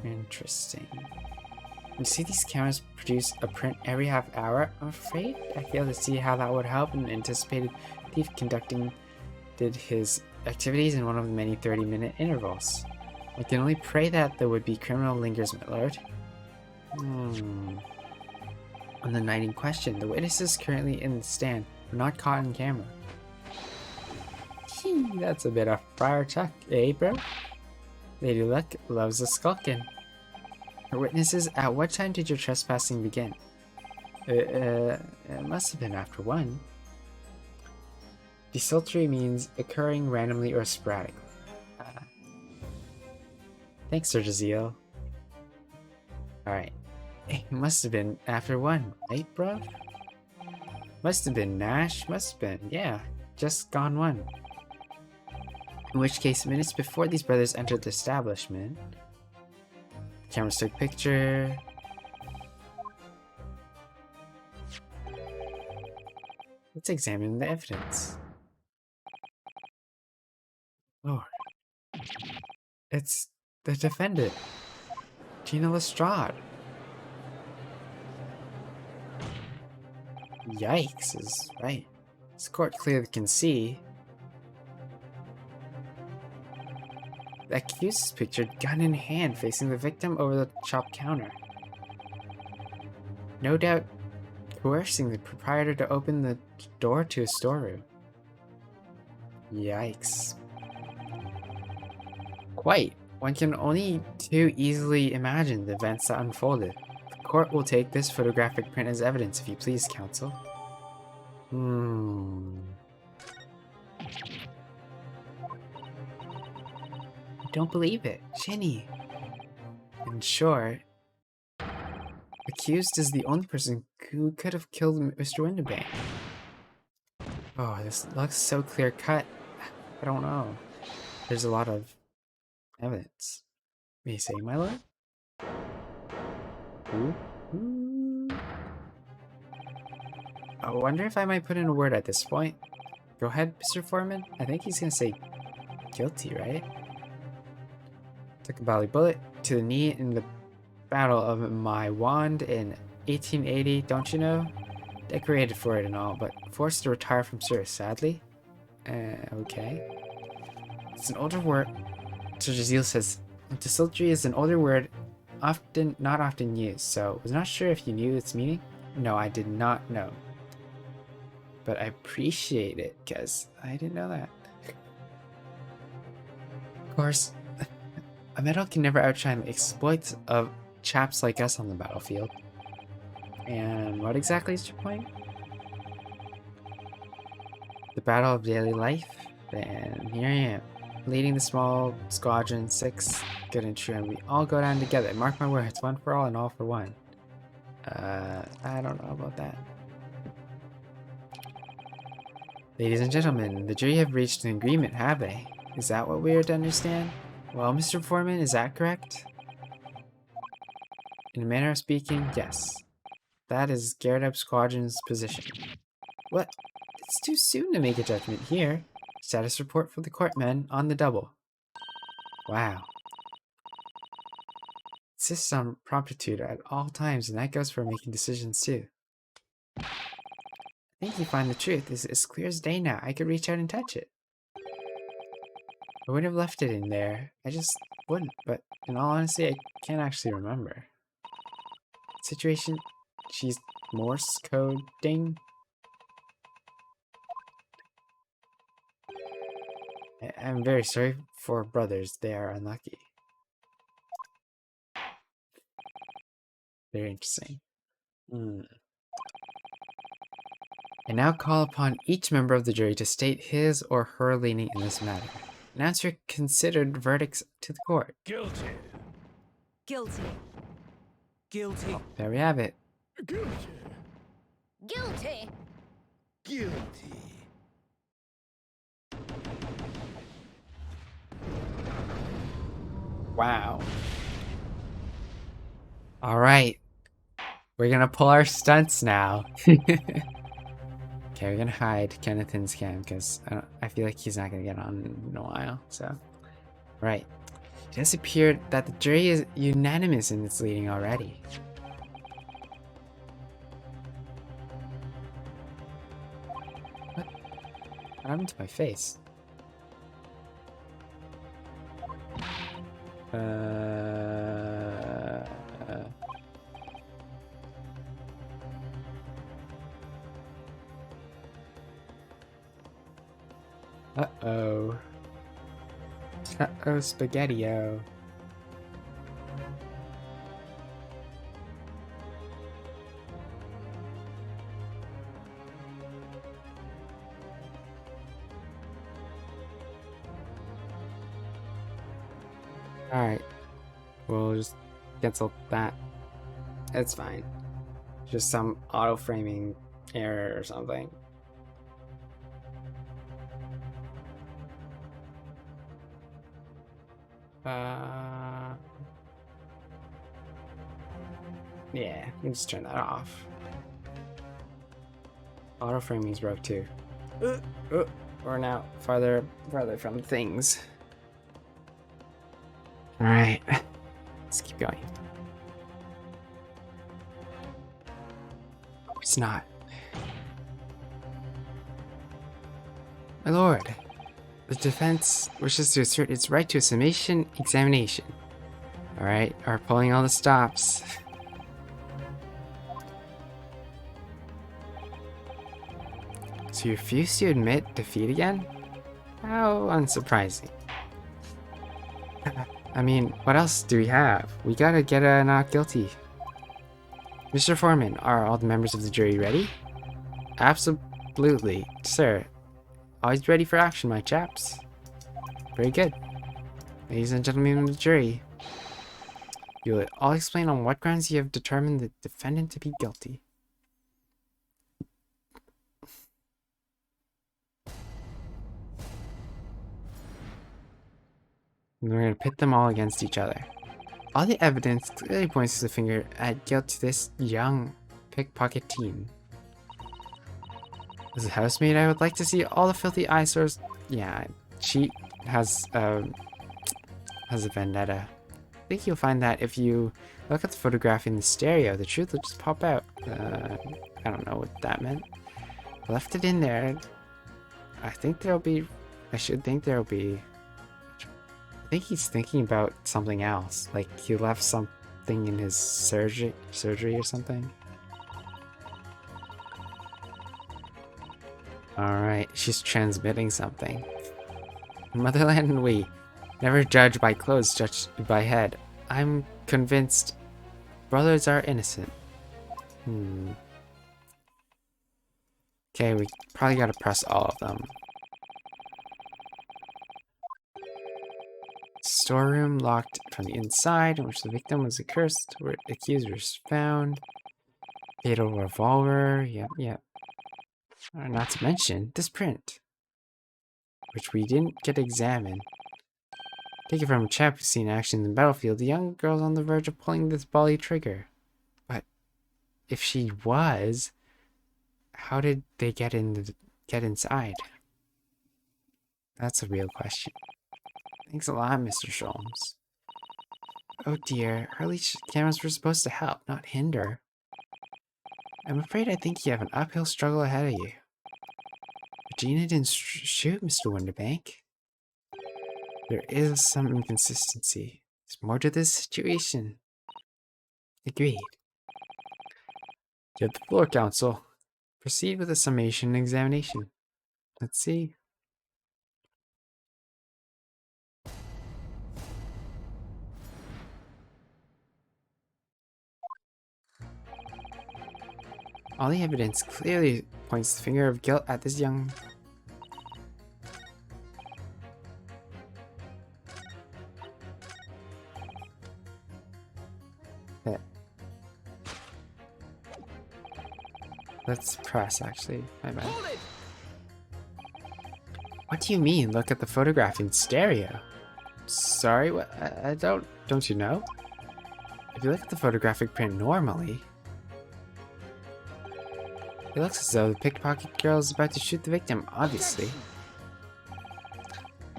[SPEAKER 1] Interesting. You see these cameras produce a print every half hour? I'm afraid I fail to see how that would help an anticipated thief conducting his activities in one of the many 30-minute intervals. I can only pray that the would-be criminal lingers, my lord. On the night in question, the witnesses currently in the stand were not caught on camera. That's a bit of Friar Chuck, eh, bro? Lady Luck loves a skulkin'. Witnesses, at what time did your trespassing begin? It must have been after 1. Desultory means occurring randomly or sporadically. Thanks, Sir Jaziel. Alright. It must have been after 1, right, bro? Must have been Nash, must have been, yeah. Just gone 1. In which case, minutes before these brothers entered the establishment, the cameras took picture. Let's examine the evidence. Lord. It's the defendant, Gina Lestrade. Yikes is right. This court clearly can see. The accused is pictured gun in hand facing the victim over the shop counter. No doubt coercing the proprietor to open the door to his storeroom. Yikes. Quite. One can only too easily imagine the events that unfolded. The court will take this photographic print as evidence, if you please, counsel. I don't believe it. Ginny. In short, accused is the only person who could have killed Mr. Winterbank. Oh, this looks so clear-cut. I don't know. There's a lot of evidence. May I say, my lord? Ooh. I wonder if I might put in a word at this point. Go ahead, Mr. Foreman. I think he's gonna say guilty, right? Took a bally bullet to the knee in the Battle of my Wand in 1880, don't you know? Decorated for it and all, but forced to retire from service, sadly. Okay. It's an older word. Sir Jaziel says, desultory is an older word, not often used, so was not sure if you knew its meaning. No, I did not know. But I appreciate it, because I didn't know that. Of course, a medal can never outshine the exploits of chaps like us on the battlefield. And what exactly is your point? The battle of daily life? Then here I am, leading the small squadron, 6, good and true, and we all go down together. Mark my words, one for all and all for one. I don't know about that. Ladies and gentlemen, the jury have reached an agreement, have they? Is that what we are to understand? Well, Mr. Foreman, is that correct? In a manner of speaking, yes. That is Garrett Squadron's position. What? It's too soon to make a judgment here. Status report for the court, men, on the double. Wow. Insists on promptitude at all times, and that goes for making decisions too. I think you find the truth is as clear as day now. I could reach out and touch it. I wouldn't have left it in there. I just wouldn't, but in all honesty, I can't actually remember. Situation, she's Morse coding. I'm very sorry for brothers. They are unlucky. Very interesting. I now call upon each member of the jury to state his or her leaning in this matter. Announce your considered verdicts to the court.
[SPEAKER 4] Guilty.
[SPEAKER 5] Guilty.
[SPEAKER 4] Guilty.
[SPEAKER 1] There we have it.
[SPEAKER 4] Guilty.
[SPEAKER 5] Guilty.
[SPEAKER 4] Guilty.
[SPEAKER 1] Wow. All right. We're gonna pull our stunts now. Okay, we're gonna hide Kennethan's cam because I feel like he's not gonna get on in a while. So, right. It has appeared that the jury is unanimous in its leading already. What happened to my face? Uh-oh. Uh-oh, spaghetti-o. Alright. We'll just cancel that. It's fine. Just some auto-framing error or something. Yeah, you can just turn that off. Auto framing's broke too. We're now farther from things. Alright. Let's keep going. Oh, it's not. My lord, the defense wishes to assert its right to a summation examination. Alright, are pulling all the stops. So you refuse to admit defeat again? How unsurprising. I mean, what else do we have? We gotta get a not guilty. Mr. Foreman, are all the members of the jury ready? Absolutely, sir. Always ready for action, my chaps. Very good. Ladies and gentlemen of the jury, you will all explain on what grounds you have determined the defendant to be guilty. And we're going to pit them all against each other. All the evidence clearly points the finger at guilt to this young pickpocket teen. As a housemaid, I would like to see all the filthy eyesores. Yeah, she has a vendetta. I think you'll find that if you look at the photograph in the stereo, the truth will just pop out. I don't know what that meant. I left it in there. I should think there'll be. I think he's thinking about something else. Like he left something in his surgery or something. Alright, she's transmitting something. Motherland and we. Never judge by clothes, judge by head. I'm convinced brothers are innocent. Okay, we probably gotta press all of them. Storeroom locked from the inside, in which the victim was accursed, where the accuser was found. Fatal revolver, yep. Not to mention this print, which we didn't get examined. Take it from a chap who's seen action in the battlefield. The young girl's on the verge of pulling this bally trigger. But if she was, how did they get inside? That's a real question. Thanks a lot, Mr. Sholmes. Oh dear, early cameras were supposed to help, not hinder. I'm afraid I think you have an uphill struggle ahead of you. Regina didn't shoot Mr. Winterbank. There is some inconsistency. There's more to this situation. Agreed. You have the floor, Counsel. Proceed with the summation and examination. Let's see. All the evidence clearly points the finger of guilt at this young... Let's press, actually. My bad. What do you mean? Look at the photograph in stereo. Sorry, what? I don't you know? If you look at the photographic print normally, it looks as though the pickpocket girl is about to shoot the victim, obviously.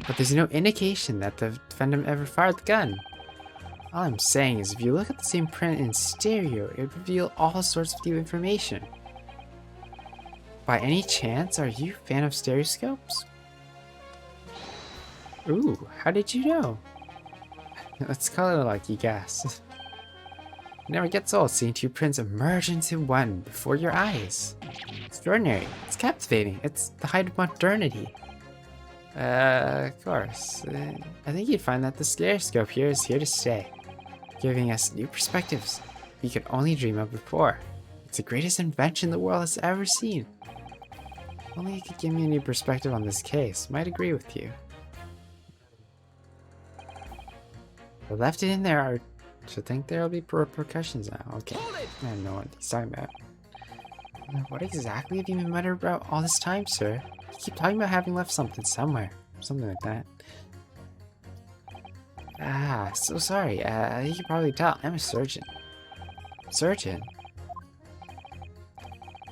[SPEAKER 1] But there's no indication that the defendant ever fired the gun. All I'm saying is if you look at the same print in stereo, it would reveal all sorts of new information. By any chance, are you a fan of stereoscopes? Ooh, how did you know? Let's call it a lucky guess. It never gets old seeing two prints merge into one before your eyes. It's extraordinary. It's captivating. It's the height of modernity. Of course. I think you'd find that the stereoscope here is here to stay, giving us new perspectives we could only dream of before. It's the greatest invention the world has ever seen. If only you could give me a new perspective on this case. Might agree with you. I left it in there. I should think there'll be repercussions now. Okay. I don't know what he's talking about. What exactly have you been muttering about all this time, sir? You keep talking about having left something somewhere. Something like that. Ah, so sorry. You can probably tell. I'm a surgeon. Surgeon?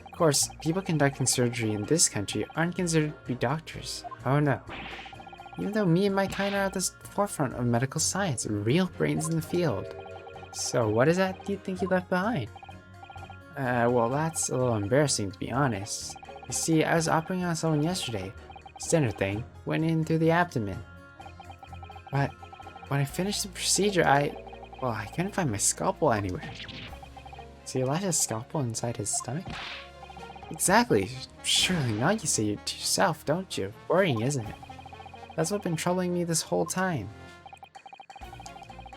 [SPEAKER 1] Of course, people conducting surgery in this country aren't considered to be doctors. Oh no. Even though me and my kind are at the forefront of medical science, real brains in the field. So what is that you think you left behind? Well, that's a little embarrassing to be honest. You see, I was operating on someone yesterday. Standard thing, went in through the abdomen. But when I finished the procedure, I couldn't find my scalpel anywhere. So you left his scalpel inside his stomach? Exactly. Surely not, you say it to yourself, don't you? Worrying, isn't it? That's what's been troubling me this whole time.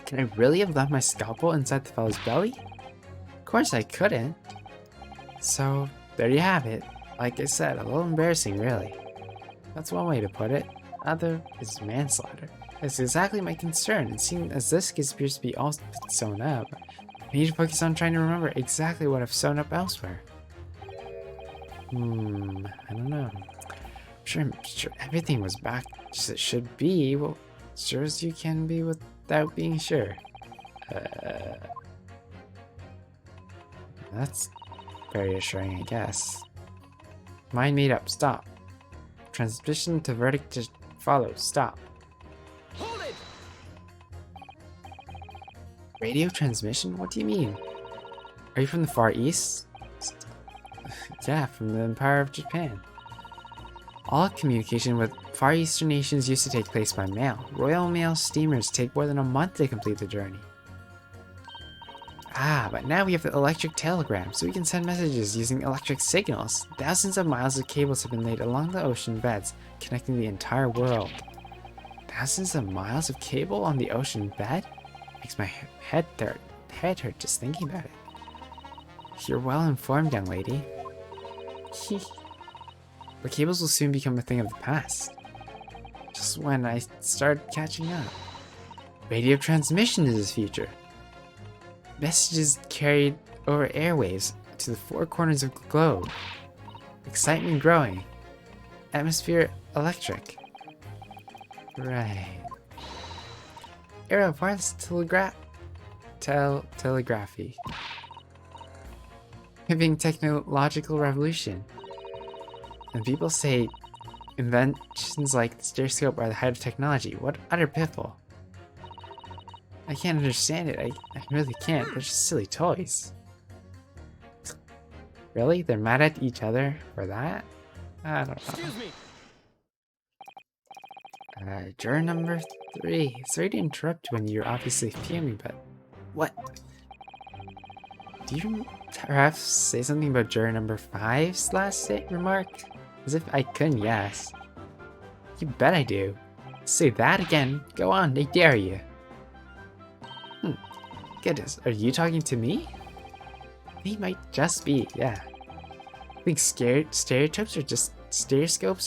[SPEAKER 1] Can I really have left my scalpel inside the fellow's belly? Of course I couldn't. So, there you have it. Like I said, a little embarrassing, really. That's one way to put it. Other is manslaughter. That's exactly my concern, and seeing as this case appears to be all sewn up, I need to focus on trying to remember exactly what I've sewn up elsewhere. I don't know. I'm sure everything was back as it should be. Well, sure as you can be without being sure. That's very assuring, I guess. Mind made up. Stop. Transmission to verdict to follow. Stop.
[SPEAKER 4] Hold it!
[SPEAKER 1] Radio transmission? What do you mean? Are you from the Far East? Yeah, from the Empire of Japan. All communication with Far Eastern nations used to take place by mail. Royal Mail steamers take more than a month to complete the journey. Ah, but now we have the electric telegram, so we can send messages using electric signals. Thousands of miles of cables have been laid along the ocean beds, connecting the entire world. Thousands of miles of cable on the ocean bed? Makes my head hurt just thinking about it. You're well informed, young lady. The cables will soon become a thing of the past. Just when I start catching up. Radio transmission is the future. Messages carried over airwaves to the four corners of the globe. Excitement growing. Atmosphere electric. Right. Era of wireless telegraphy. Giving technological revolution. And people say Inventions like the stereoscope are the height of technology. What utter piffle. I can't understand it. I really can't. They're just silly toys. Really? They're mad at each other for that? I don't know.
[SPEAKER 4] Excuse me.
[SPEAKER 1] Juror number 3. Sorry to interrupt when you're obviously fuming, but... What? Do you perhaps say something about juror number 5's last remark? As if I couldn't guess. You bet I do. Say that again. Go on, I dare you. Goodness, are you talking to me? He might just be, yeah. Think stereoscopes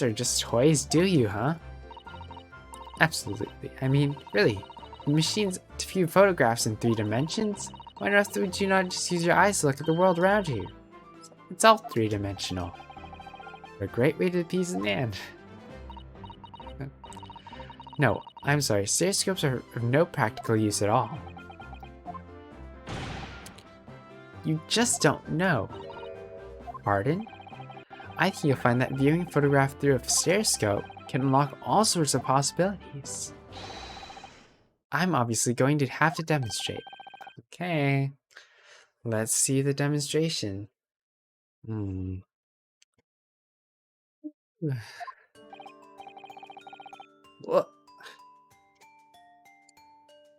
[SPEAKER 1] are just toys, do you, huh? Absolutely. I mean, really, the machines to view photographs in 3 dimensions? Why on earth would you not just use your eyes to look at the world around you? It's all 3-dimensional. A great way to appease an ant. No, I'm sorry, stereoscopes are of no practical use at all. You just don't know. Pardon? I think you'll find that viewing a photograph through a stereoscope can unlock all sorts of possibilities. I'm obviously going to have to demonstrate. Okay, let's see the demonstration. Well,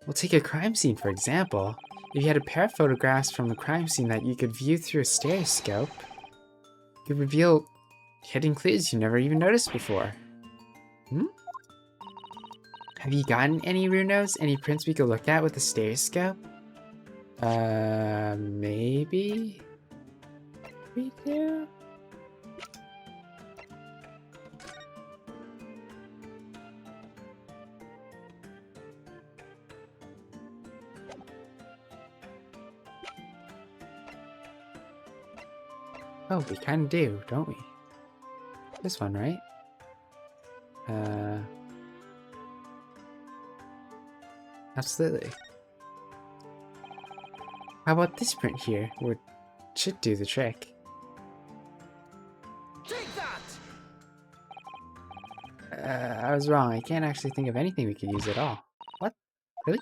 [SPEAKER 1] we'll take a crime scene for example. If you had a pair of photographs from the crime scene that you could view through a stereoscope, you could reveal hidden clues you never even noticed before. Have you gotten any runos? Any prints we could look at with a stereoscope? Maybe? We do? Oh, we kinda do, don't we? This one, right? Absolutely. How about this print here? Which should do the trick.
[SPEAKER 4] Take that!
[SPEAKER 1] I was wrong. I can't actually think of anything we could use at all. What? Really?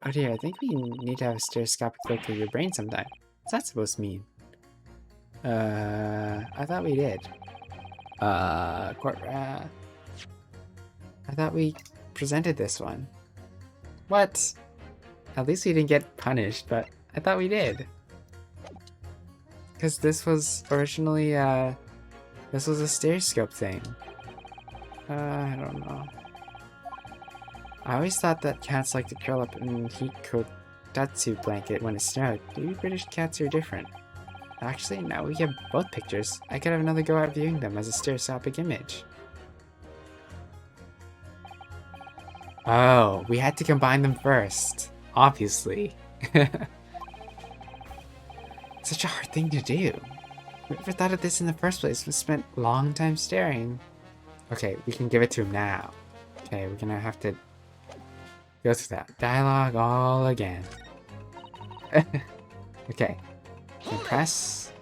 [SPEAKER 1] Oh dear, I think we need to have a stereoscopic look at your brain sometime. What's that supposed to mean? I thought we did. I thought we presented this one. What? At least we didn't get punished, but I thought we did. Because this was originally, this was a stereoscope thing. I don't know. I always thought that cats like to curl up in a heat kotatsu blanket when it snowed. Maybe British cats are different. Actually, now we have both pictures. I could have another go at viewing them as a stereoscopic image. Oh, we had to combine them first. Obviously. Such a hard thing to do. Whoever thought of this in the first place we spent a long time staring. Okay, we can give it to him now. Okay, we're gonna have to go through that dialogue all again. Okay. Press.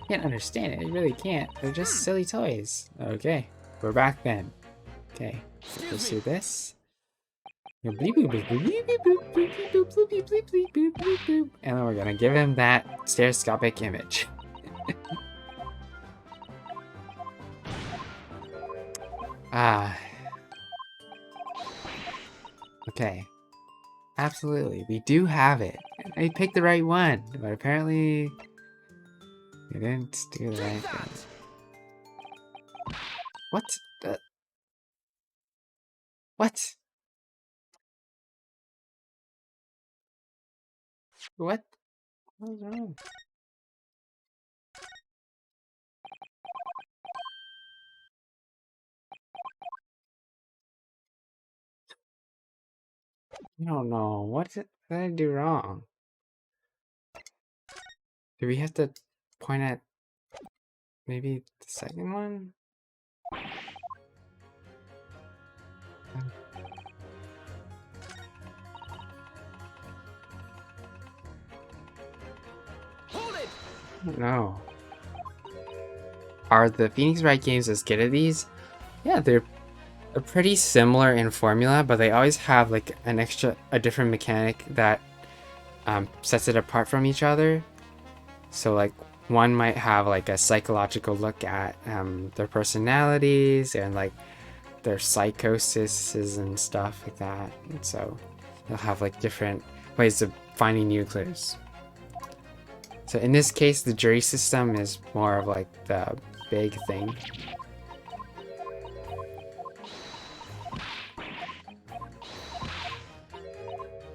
[SPEAKER 1] Can't understand it, you really can't. They're just silly toys. Okay, we're back then. Okay, let's do this. And then we're gonna give him that stereoscopic image. Okay. Absolutely, we do have it. I picked the right one, but apparently we didn't do the right thing. What? What? What? What was wrong? I don't know. What did I do wrong? Do we have to point at maybe the second one? don't know. Are the Phoenix Wright games as good at these? Yeah, they're pretty similar in formula, but they always have like a different mechanic that sets it apart from each other. So like one might have like a psychological look at their personalities and like their psychoses and stuff like that. And so they'll have like different ways of finding new clues. So in this case, the jury system is more of like the big thing.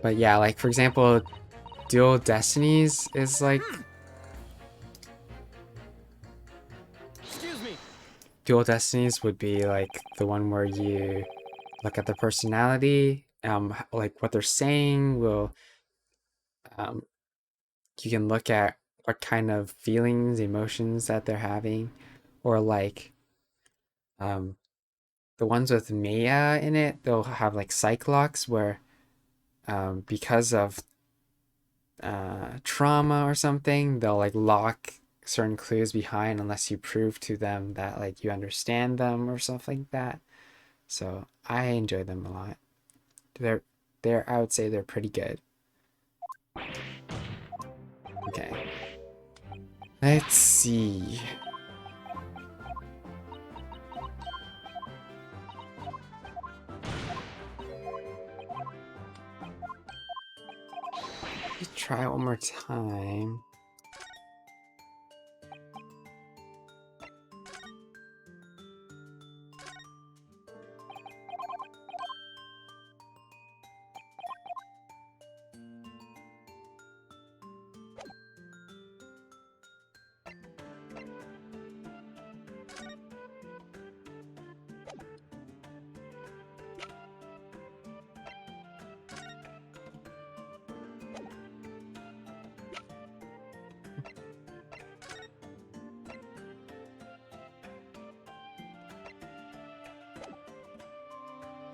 [SPEAKER 1] But yeah, like for example, Dual Destinies is like...
[SPEAKER 4] Excuse me.
[SPEAKER 1] Dual Destinies would be like the one where you look at their personality, like what they're saying will, you can look at what kind of feelings, emotions that they're having, or like, the ones with Maya in it, they'll have like psych locks where, because of trauma or something, they'll like lock certain clues behind unless you prove to them that like you understand them or stuff like that. So I enjoy them a lot. They're I would say they're pretty good. Okay. Let's see. Let's try one more time.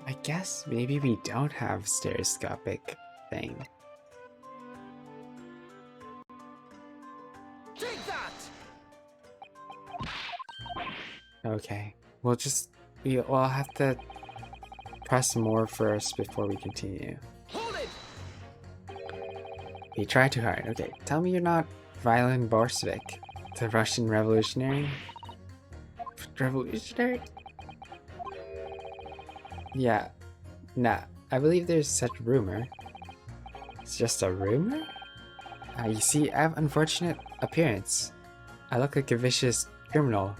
[SPEAKER 1] I guess maybe we don't have stereoscopic thing.
[SPEAKER 4] Take that!
[SPEAKER 1] Okay. We'll have to press more first before we continue.
[SPEAKER 4] Hold it!
[SPEAKER 1] You try too hard. Okay, tell me you're not Violin Borsvik, the Russian revolutionary? Revolutionary? Yeah. Nah, I believe there's such rumor. It's just a rumor? You see, I have unfortunate appearance. I look like a vicious criminal.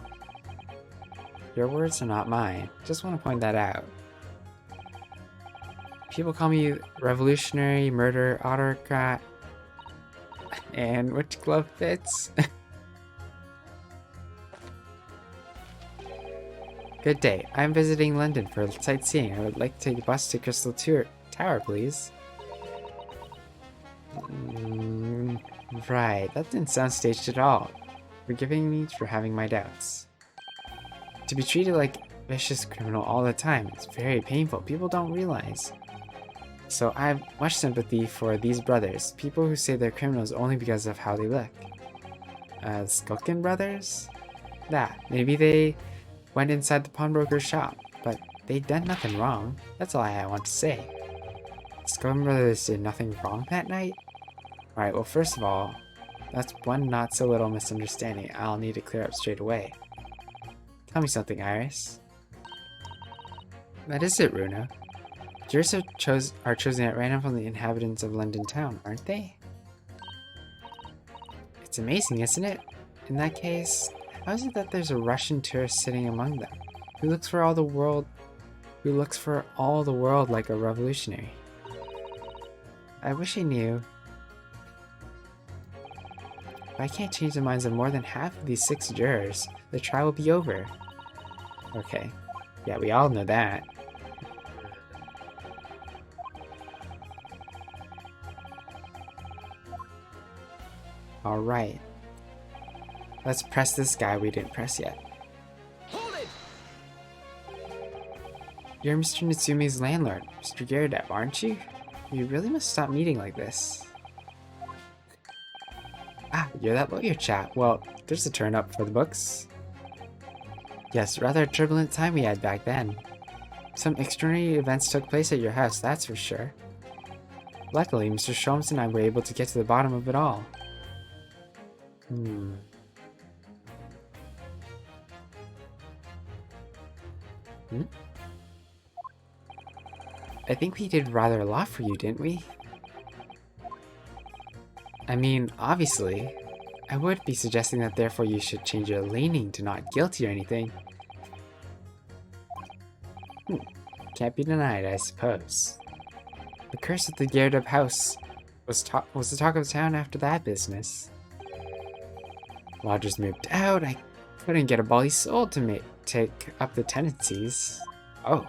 [SPEAKER 1] Your words are not mine. Just want to point that out. People call me revolutionary, murder, autocrat. And which glove fits? Good day. I'm visiting London for sightseeing. I would like to take a bus to Crystal Tower, please. Right, that didn't sound staged at all. Forgiving me for having my doubts. To be treated like a vicious criminal all the time is very painful. People don't realize. So I have much sympathy for these brothers, people who say they're criminals only because of how they look. Skulkin brothers? Maybe they went inside the pawnbroker's shop, but they'd done nothing wrong. That's all I want to say. Skulkin brothers did nothing wrong that night? Alright, well first of all, that's one not so little misunderstanding I'll need to clear up straight away. Tell me something, Iris. That is it, Runa. Jurors are chosen at random from the inhabitants of London town, aren't they? It's amazing, isn't it? In that case, how is it that there's a Russian tourist sitting among them, who looks for all the world like a revolutionary? I wish I knew. If I can't change the minds of more than half of these 6 jurors, the trial will be over. Okay. Yeah, we all know that. Alright. Let's press this guy we didn't press yet.
[SPEAKER 4] Hold it!
[SPEAKER 1] You're Mr. Natsume's landlord, Mr. Gyaradev, aren't you? You really must stop meeting like this. Ah, you're that lawyer chap. Well, there's a turn up for the books. Yes, rather a turbulent time we had back then. Some extraordinary events took place at your house, that's for sure. Luckily, Mr. Sholmes and I were able to get to the bottom of it all. Hmm. I think we did rather a lot for you, didn't we? I mean, obviously, I would be suggesting that therefore you should change your leaning to not guilty or anything. Can't be denied, I suppose. The curse of the Gyardub house was the talk of the town after that business. Lodgers moved out, I couldn't get a bally soul to take up the tenancies. Oh.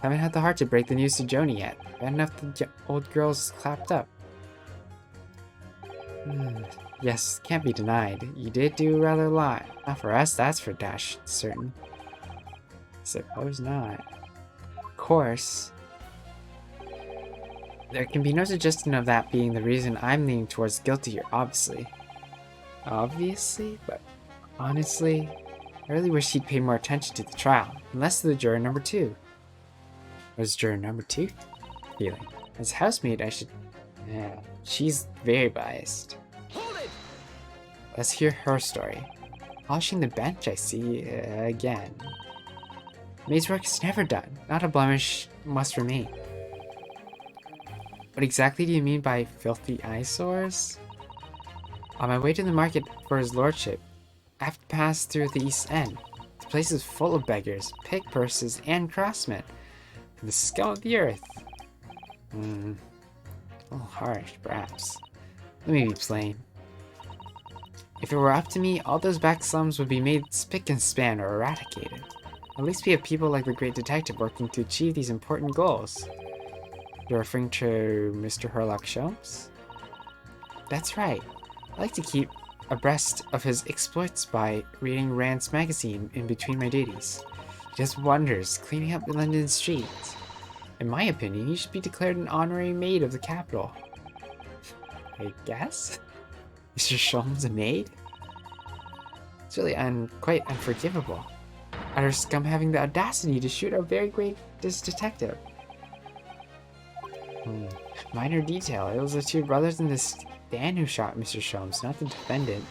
[SPEAKER 1] Haven't had the heart to break the news to Joni yet. Bad enough the old girl's clapped up. Yes, can't be denied. You did do rather a lot. Not for us, that's for dash certain. Suppose not. Of course. There can be no suggestion of that being the reason I'm leaning towards guilty here, obviously. Obviously? But honestly, I really wish he'd pay more attention to the trial, and less to the juror number 2. Was juror number 2? Feeling. As housemate, I should... Yeah, she's very biased.
[SPEAKER 4] Hold it!
[SPEAKER 1] Let's hear her story. Polishing the bench, I see, again. Maid's work is never done. Not a blemish must remain. What exactly do you mean by filthy eyesores? On my way to the market for his lordship, I have to pass through the East End. The place is full of beggars, pick purses, and craftsmen. And the scum of the earth. A little harsh, perhaps. Let me be plain. If it were up to me, all those back slums would be made spick and span or eradicated. At least we have people like the great detective working to achieve these important goals. You're referring to Mr. Herlock Sholmes? That's right. I like to keep abreast of his exploits by reading Rand's magazine in between my duties. He does wonders cleaning up London streets. In my opinion, he should be declared an honorary maid of the capital. I guess? Mr. Sholmes a maid? It's really quite unforgivable. Utter scum having the audacity to shoot a very great detective. Minor detail. It was the 2 brothers in the stand who shot Mr. Sholmes, not the defendant.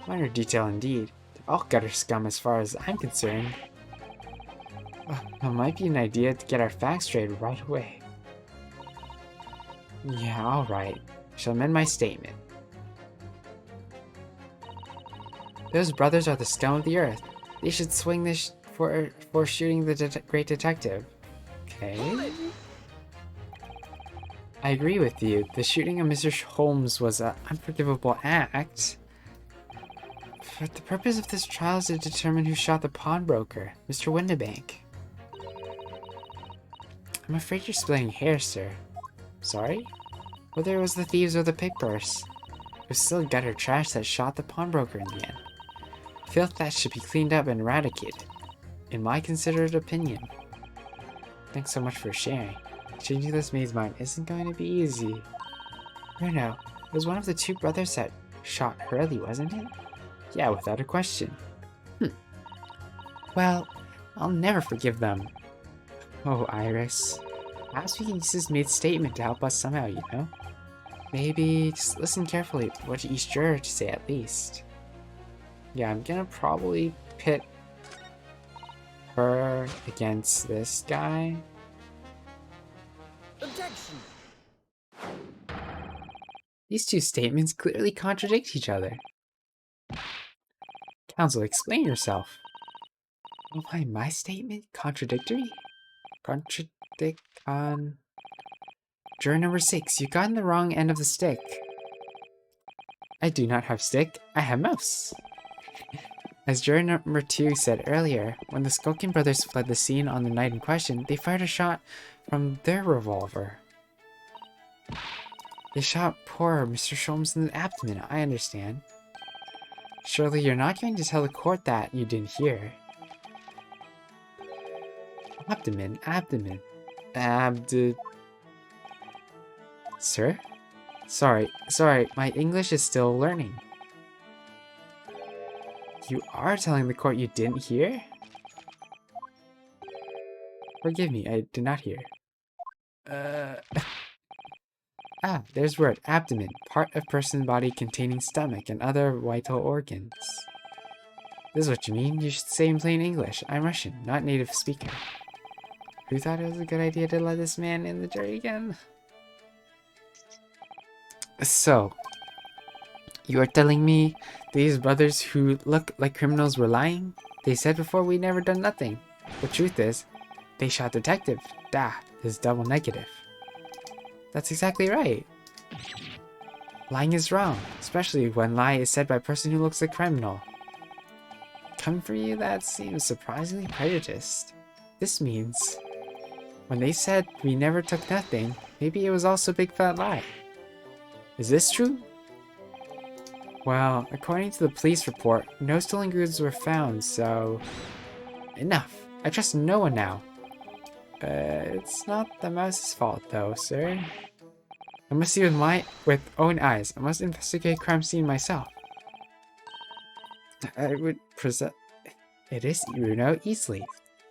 [SPEAKER 1] Minor detail indeed. They're all gutter scum as far as I'm concerned. That might be an idea to get our facts straight right away. Yeah, alright. I shall amend my statement. Those brothers are the scum of the earth. They should swing this for shooting the great detective. Okay. I agree with you. The shooting of Mr. Holmes was an unforgivable act. But the purpose of this trial is to determine who shot the pawnbroker, Mr. Windibank. I'm afraid you're splitting hairs, sir. Sorry? Whether it was the thieves or the pick purse, it was still gutter trash that shot the pawnbroker in the end. Filth that should be cleaned up and eradicated, in my considered opinion. Thanks so much for sharing. Changing this maid's mind isn't going to be easy. Bruno, it was one of the 2 brothers that shot Hurley, wasn't it? Yeah, without a question. Well, I'll never forgive them. Oh, Iris. Perhaps we can use this maid's statement to help us somehow, you know? Maybe just listen carefully to what each juror to say at least. Yeah, I'm gonna probably pit her against this guy.
[SPEAKER 4] Objection!
[SPEAKER 1] These 2 statements clearly contradict each other. Counsel, explain yourself. Oh, my statement? Contradictory? Juror number 6, you got in the wrong end of the stick. I do not have stick, I have mouse. As juror number 2 said earlier, when the Skulkin brothers fled the scene on the night in question, they fired a shot from their revolver. They shot poor Mr. Sholmes in the abdomen, I understand. Surely you're not going to tell the court that you didn't hear. Abdomen. Sir? Sorry, my English is still learning. You are telling the court you didn't hear? Forgive me, I did not hear. There's word. Abdomen. Part of person's body containing stomach and other vital organs. This is what you mean? You should say in plain English. I'm Russian, not native speaker. Who thought it was a good idea to let this man in the jury again? So, you are telling me these brothers who look like criminals were lying? They said before we never done nothing. The truth is, they shot detective. This double negative. That's exactly right. Lying is wrong, especially when lie is said by a person who looks like a criminal. Coming from you, that seems surprisingly prejudiced. This means, when they said we never took nothing, maybe it was also a big fat lie. Is this true? Well, according to the police report, no stolen goods were found, so... Enough. I trust no one now. It's not the mouse's fault though, sir. I must see with my own eyes. I must investigate crime scene myself. I would present... It is Runo easily.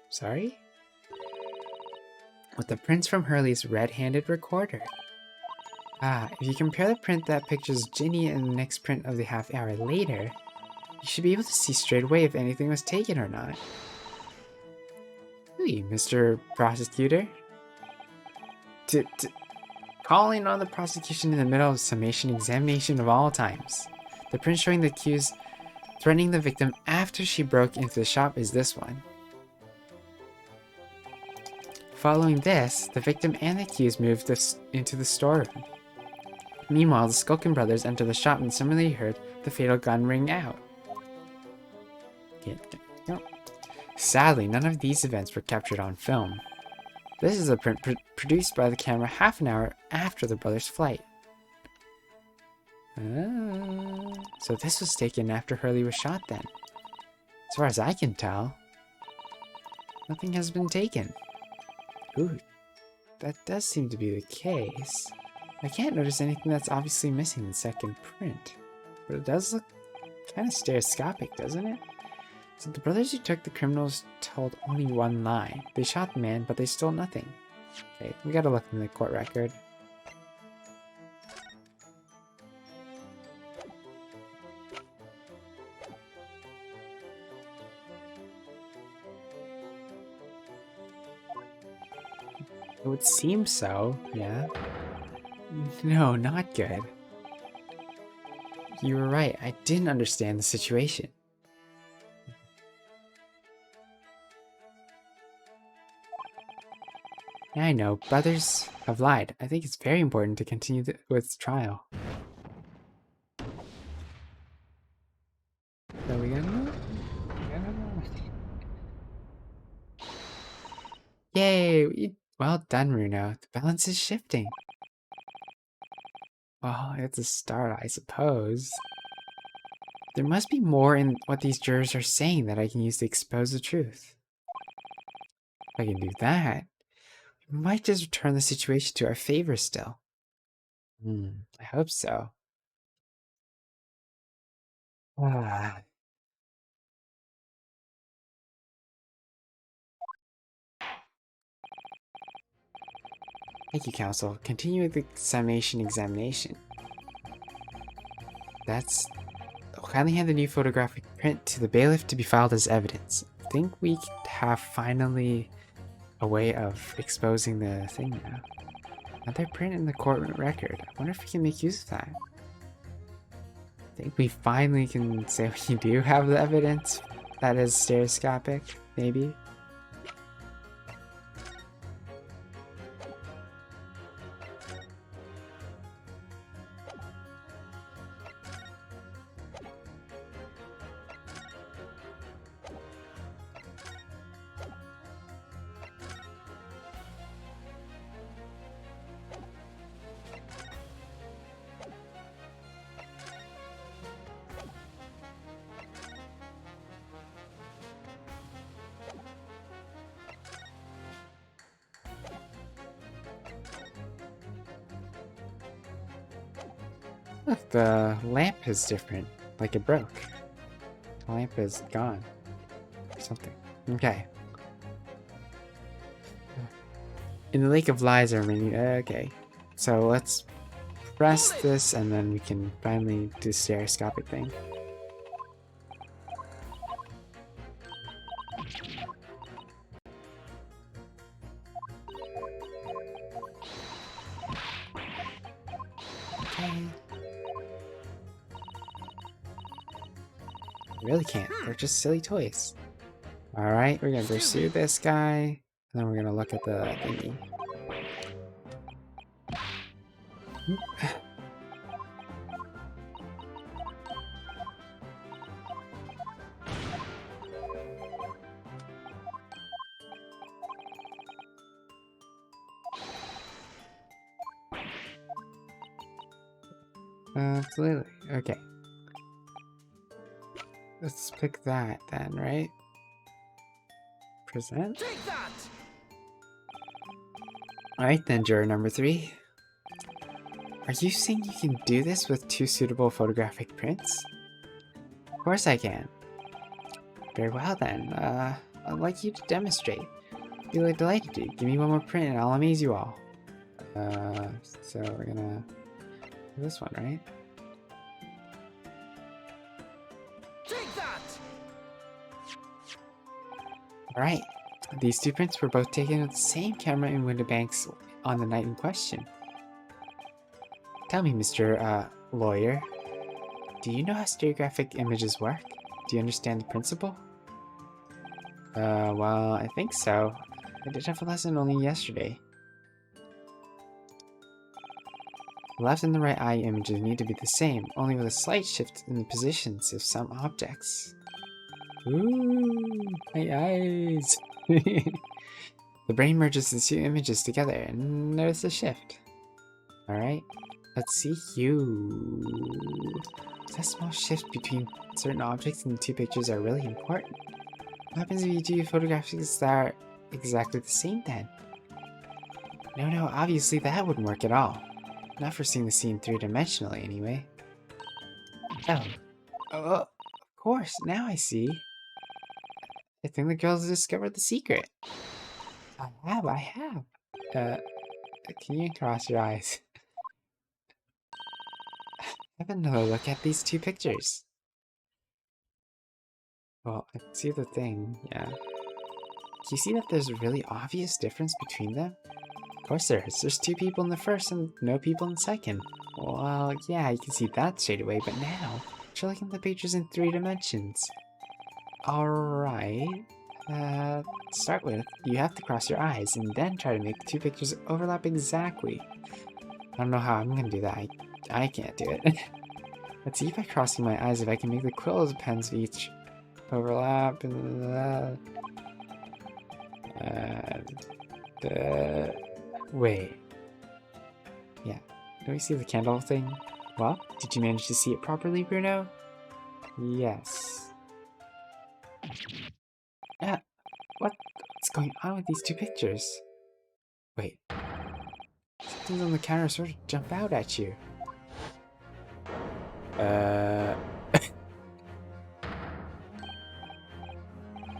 [SPEAKER 1] Sorry? With the prints from Hurley's red-handed recorder. If you compare the print that pictures Ginny and the next print of the half hour later, you should be able to see straight away if anything was taken or not. Hey, Mr. Prosecutor. Calling on the prosecution in the middle of summation examination of all times. The print showing the accused threatening the victim after she broke into the shop is this one. Following this, the victim and the accused moved into the storeroom. Meanwhile, the Skulkin brothers enter the shop and similarly heard the fatal gun ring out. Sadly, none of these events were captured on film. This is a print produced by the camera half an hour after the brothers' flight. So this was taken after Hurley was shot then. As far as I can tell, nothing has been taken. Ooh, that does seem to be the case. I can't notice anything that's obviously missing in the second print. But it does look kind of stereoscopic, doesn't it? So the brothers who took the criminals told only one lie. They shot the man, but they stole nothing. Okay, we gotta look in the court record. It would seem so, yeah. No, not good. You were right, I didn't understand the situation. Yeah, I know, brothers have lied. I think it's very important to continue with trial. So we gonna... Yay! Well done, Runo. The balance is shifting. Well, it's a start, I suppose. There must be more in what these jurors are saying that I can use to expose the truth. If I can do that, we might just turn the situation to our favor still. I hope so. Thank you, counsel. Continue with the summation examination. I'll kindly hand the new photographic print to the bailiff to be filed as evidence. I think we have finally a way of exposing the thing now. Another print in the court record. I wonder if we can make use of that. I think we finally can say we do have the evidence that is stereoscopic, maybe. Look, the lamp is different. Like it broke. The lamp is gone. Or something. Okay. In the Lake of Lies are many. Okay. So let's press this and then we can finally do the stereoscopic thing. Okay. I really can't. They're just silly toys. Alright, we're gonna pursue this guy. And then we're gonna look at the thingy. Absolutely. Okay. Let's pick that then, right? Present.
[SPEAKER 4] Take that!
[SPEAKER 1] Alright then, juror number 3. Are you saying you can do this with 2 suitable photographic prints? Of course I can. Very well then. I'd like you to demonstrate. Be really delighted to. Give me one more print and I'll amaze you all. So we're gonna do this one, right?
[SPEAKER 4] Take that!
[SPEAKER 1] Alright. These 2 prints were both taken with the same camera in Windibanks on the night in question. Tell me, Mr. Lawyer, do you know how stereographic images work? Do you understand the principle? Well, I think so. I did have a lesson only yesterday. The left and the right eye images need to be the same, only with a slight shift in the positions of some objects. Ooh, my eyes! The brain merges the 2 images together and notice a shift. Alright, let's see you. That small shift between certain objects in the 2 pictures are really important. What happens if you do photographics that are exactly the same then? No, obviously that wouldn't work at all. Not for seeing the scene 3-dimensionally anyway. Oh, of course, now I see. I think the girls discovered the secret. I have. Can you cross your eyes? Have another look at these 2 pictures. Well, I can see the thing, yeah. Do you see that there's a really obvious difference between them? Of course there is. There's 2 people in the first and no people in the second. Well, yeah, you can see that straight away, but now, try looking at the pictures in 3 dimensions. Alright. To start with, you have to cross your eyes and then try to make the 2 pictures overlap exactly. I don't know how I'm gonna do that. I can't do it. Let's see by crossing my eyes if I can make the quills of pens of each overlap. Wait. Yeah. Do we see the candle thing? Well, did you manage to see it properly, Bruno? Yes. What's going on with these 2 pictures? Wait. Things on the counter sort of jump out at you.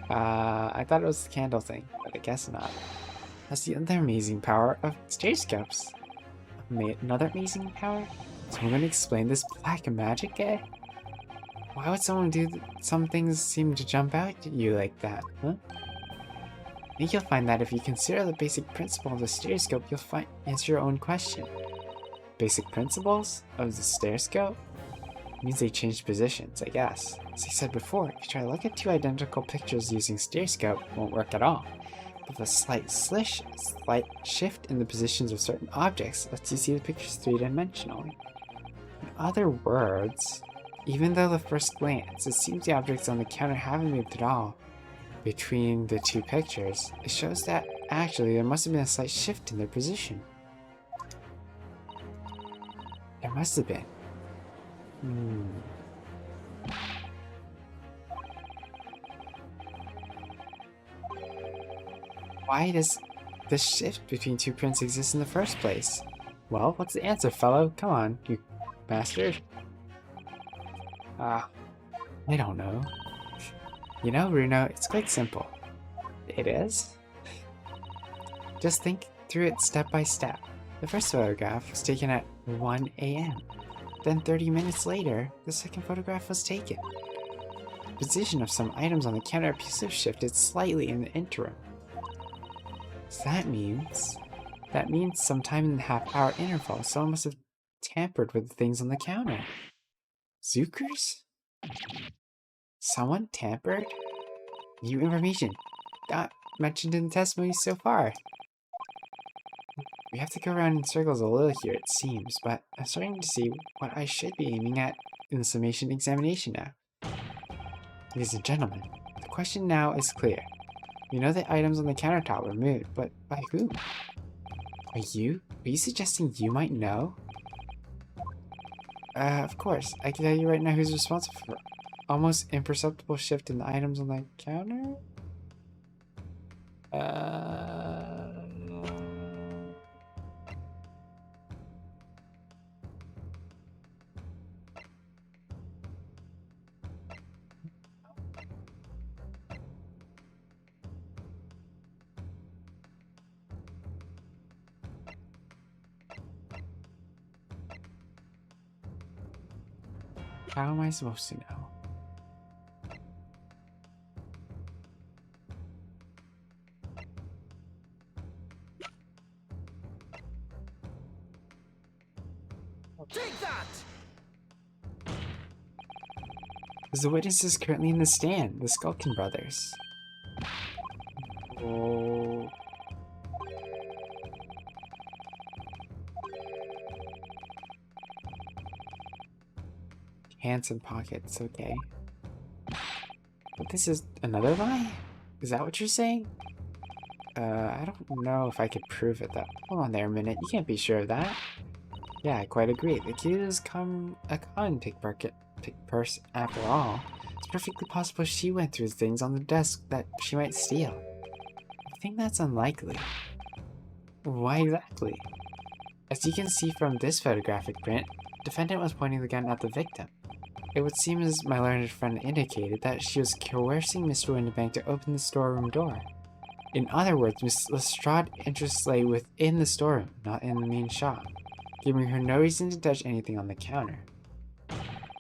[SPEAKER 1] I thought it was the candle thing, but I guess not. That's the other amazing power of stereoscopes. Another amazing power? So I'm gonna explain this black magic guy? Why would someone do some things seem to jump out at you like that, huh? I think you'll find that if you consider the basic principle of the stereoscope, you'll answer your own question. Basic principles of the stereoscope? Means they change positions, I guess. As I said before, if you try to look at 2 identical pictures using stereoscope, it won't work at all. But the slight shift in the positions of certain objects lets you see the pictures 3-dimensionally. In other words, even though the first glance, it seems the objects on the counter haven't moved at all between the 2 pictures, it shows that actually there must have been a slight shift in their position. There must have been. Why does this shift between 2 prints exist in the first place? Well, what's the answer, fellow? Come on, you Master? I don't know. You know, Bruno, it's quite simple. It is? Just think through it step by step. The first photograph was taken at 1 a.m. Then 30 minutes later, the second photograph was taken. The position of some items on the counter appears to have shifted slightly in the interim. So that means sometime in the half-hour interval, someone must have tampered with the things on the counter. Zookers? Someone tampered? New information. Not mentioned in the testimony so far. We have to go around in circles a little here, it seems, but I'm starting to see what I should be aiming at in the summation examination now. Ladies and gentlemen, the question now is clear. We know the items on the countertop were moved, but by whom? Are you suggesting you might know? Of course. I can tell you right now who's responsible for almost imperceptible shift in the items on the counter? How am I supposed to know?
[SPEAKER 4] Take that!
[SPEAKER 1] The witness is currently in the stand, the Skulkin brothers. Oh. Hands and pockets, okay. But this is another lie? Is that what you're saying? I don't know if I could prove it though. Hold on there a minute, you can't be sure of that. Yeah, I quite agree. The kid is a con purse after all. It's perfectly possible she went through things on the desk that she might steal. I think that's unlikely. Why exactly? As you can see from this photographic print, the defendant was pointing the gun at the victim. It would seem, as my learned friend indicated, that she was coercing Mr. Windibank to open the storeroom door. In other words, Miss Lestrade's interests lay within the storeroom, not in the main shop, giving her no reason to touch anything on the counter.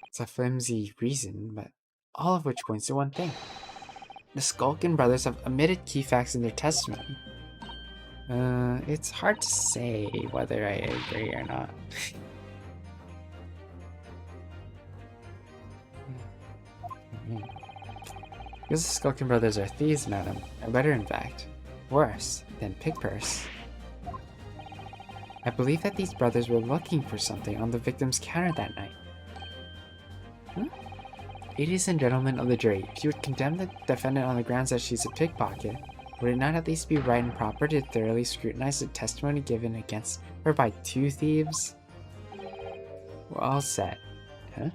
[SPEAKER 1] It's a flimsy reason, but all of which points to one thing. The Skulkin brothers have omitted key facts in their testimony. It's hard to say whether I agree or not. Because the Skulkin brothers are thieves, madam. Or better, in fact. Worse than pickpurse. I believe that these brothers were looking for something on the victim's counter that night. Huh? Ladies and gentlemen of the jury, if you would condemn the defendant on the grounds that she's a pickpocket, would it not at least be right and proper to thoroughly scrutinize the testimony given against her by two thieves? We're all set. Huh?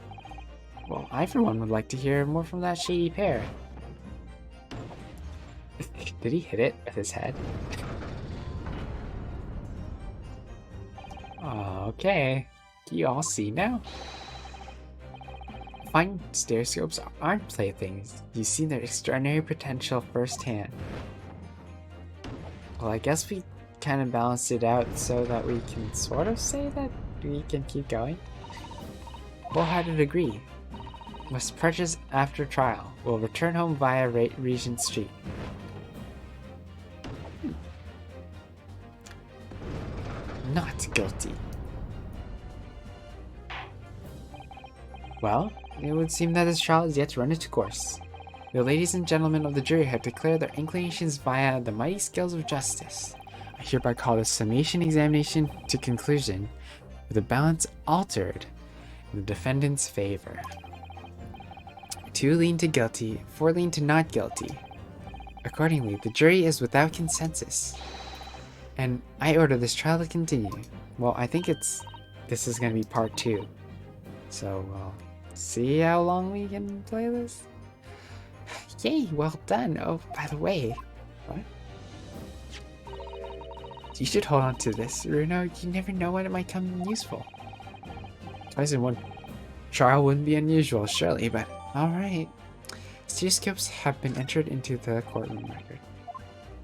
[SPEAKER 1] Well, I for one would like to hear more from that shady pair. Did he hit it with his head? Okay. Can you all see now? Fine stereoscopes aren't playthings. You've seen their extraordinary potential firsthand. Well, I guess we kind of balanced it out so that we can sort of say that we can keep going. Wholehearted agree. Must purchase after trial. Will return home via Regent Street. Not guilty. Well, it would seem that this trial is yet to run its course. The ladies and gentlemen of the jury have declared their inclinations via the mighty scales of justice. I hereby call this summation examination to conclusion, with the balance altered in the defendant's favor. 2 lean to guilty, 4 lean to not guilty. Accordingly, the jury is without consensus. And I order this trial to continue. Well, I think this is going to be part 2. So, see how long we can play this? Yay, well done. Oh, by the way, what? You should hold on to this, Runo. You never know when it might come useful. Twice in one trial wouldn't be unusual, surely, but alright. Stereoscopes have been entered into the courtroom record.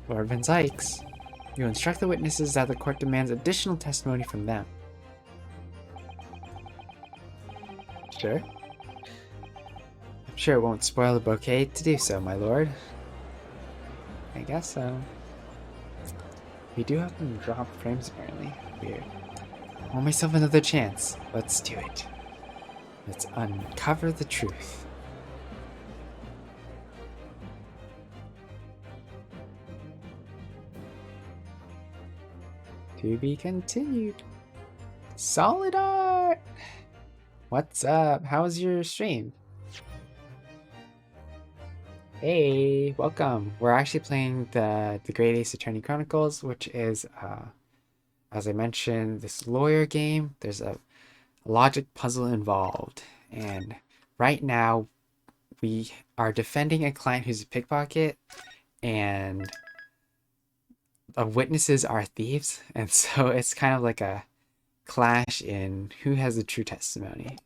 [SPEAKER 1] Lord Van Zykes, you instruct the witnesses that the court demands additional testimony from them. Sure. I'm sure it won't spoil the bouquet to do so, my lord. I guess so. We do have them drop frames, apparently. Weird. I want myself another chance. Let's do it. Let's uncover the truth. To be continued. Solid art! What's up? How was your stream? Hey, welcome. We're actually playing the Great Ace Attorney Chronicles, which is, as I mentioned, this lawyer game. There's a logic puzzle involved. And right now, we are defending a client who's a pickpocket, and the witnesses are thieves. And so it's kind of like a clash in who has the true testimony.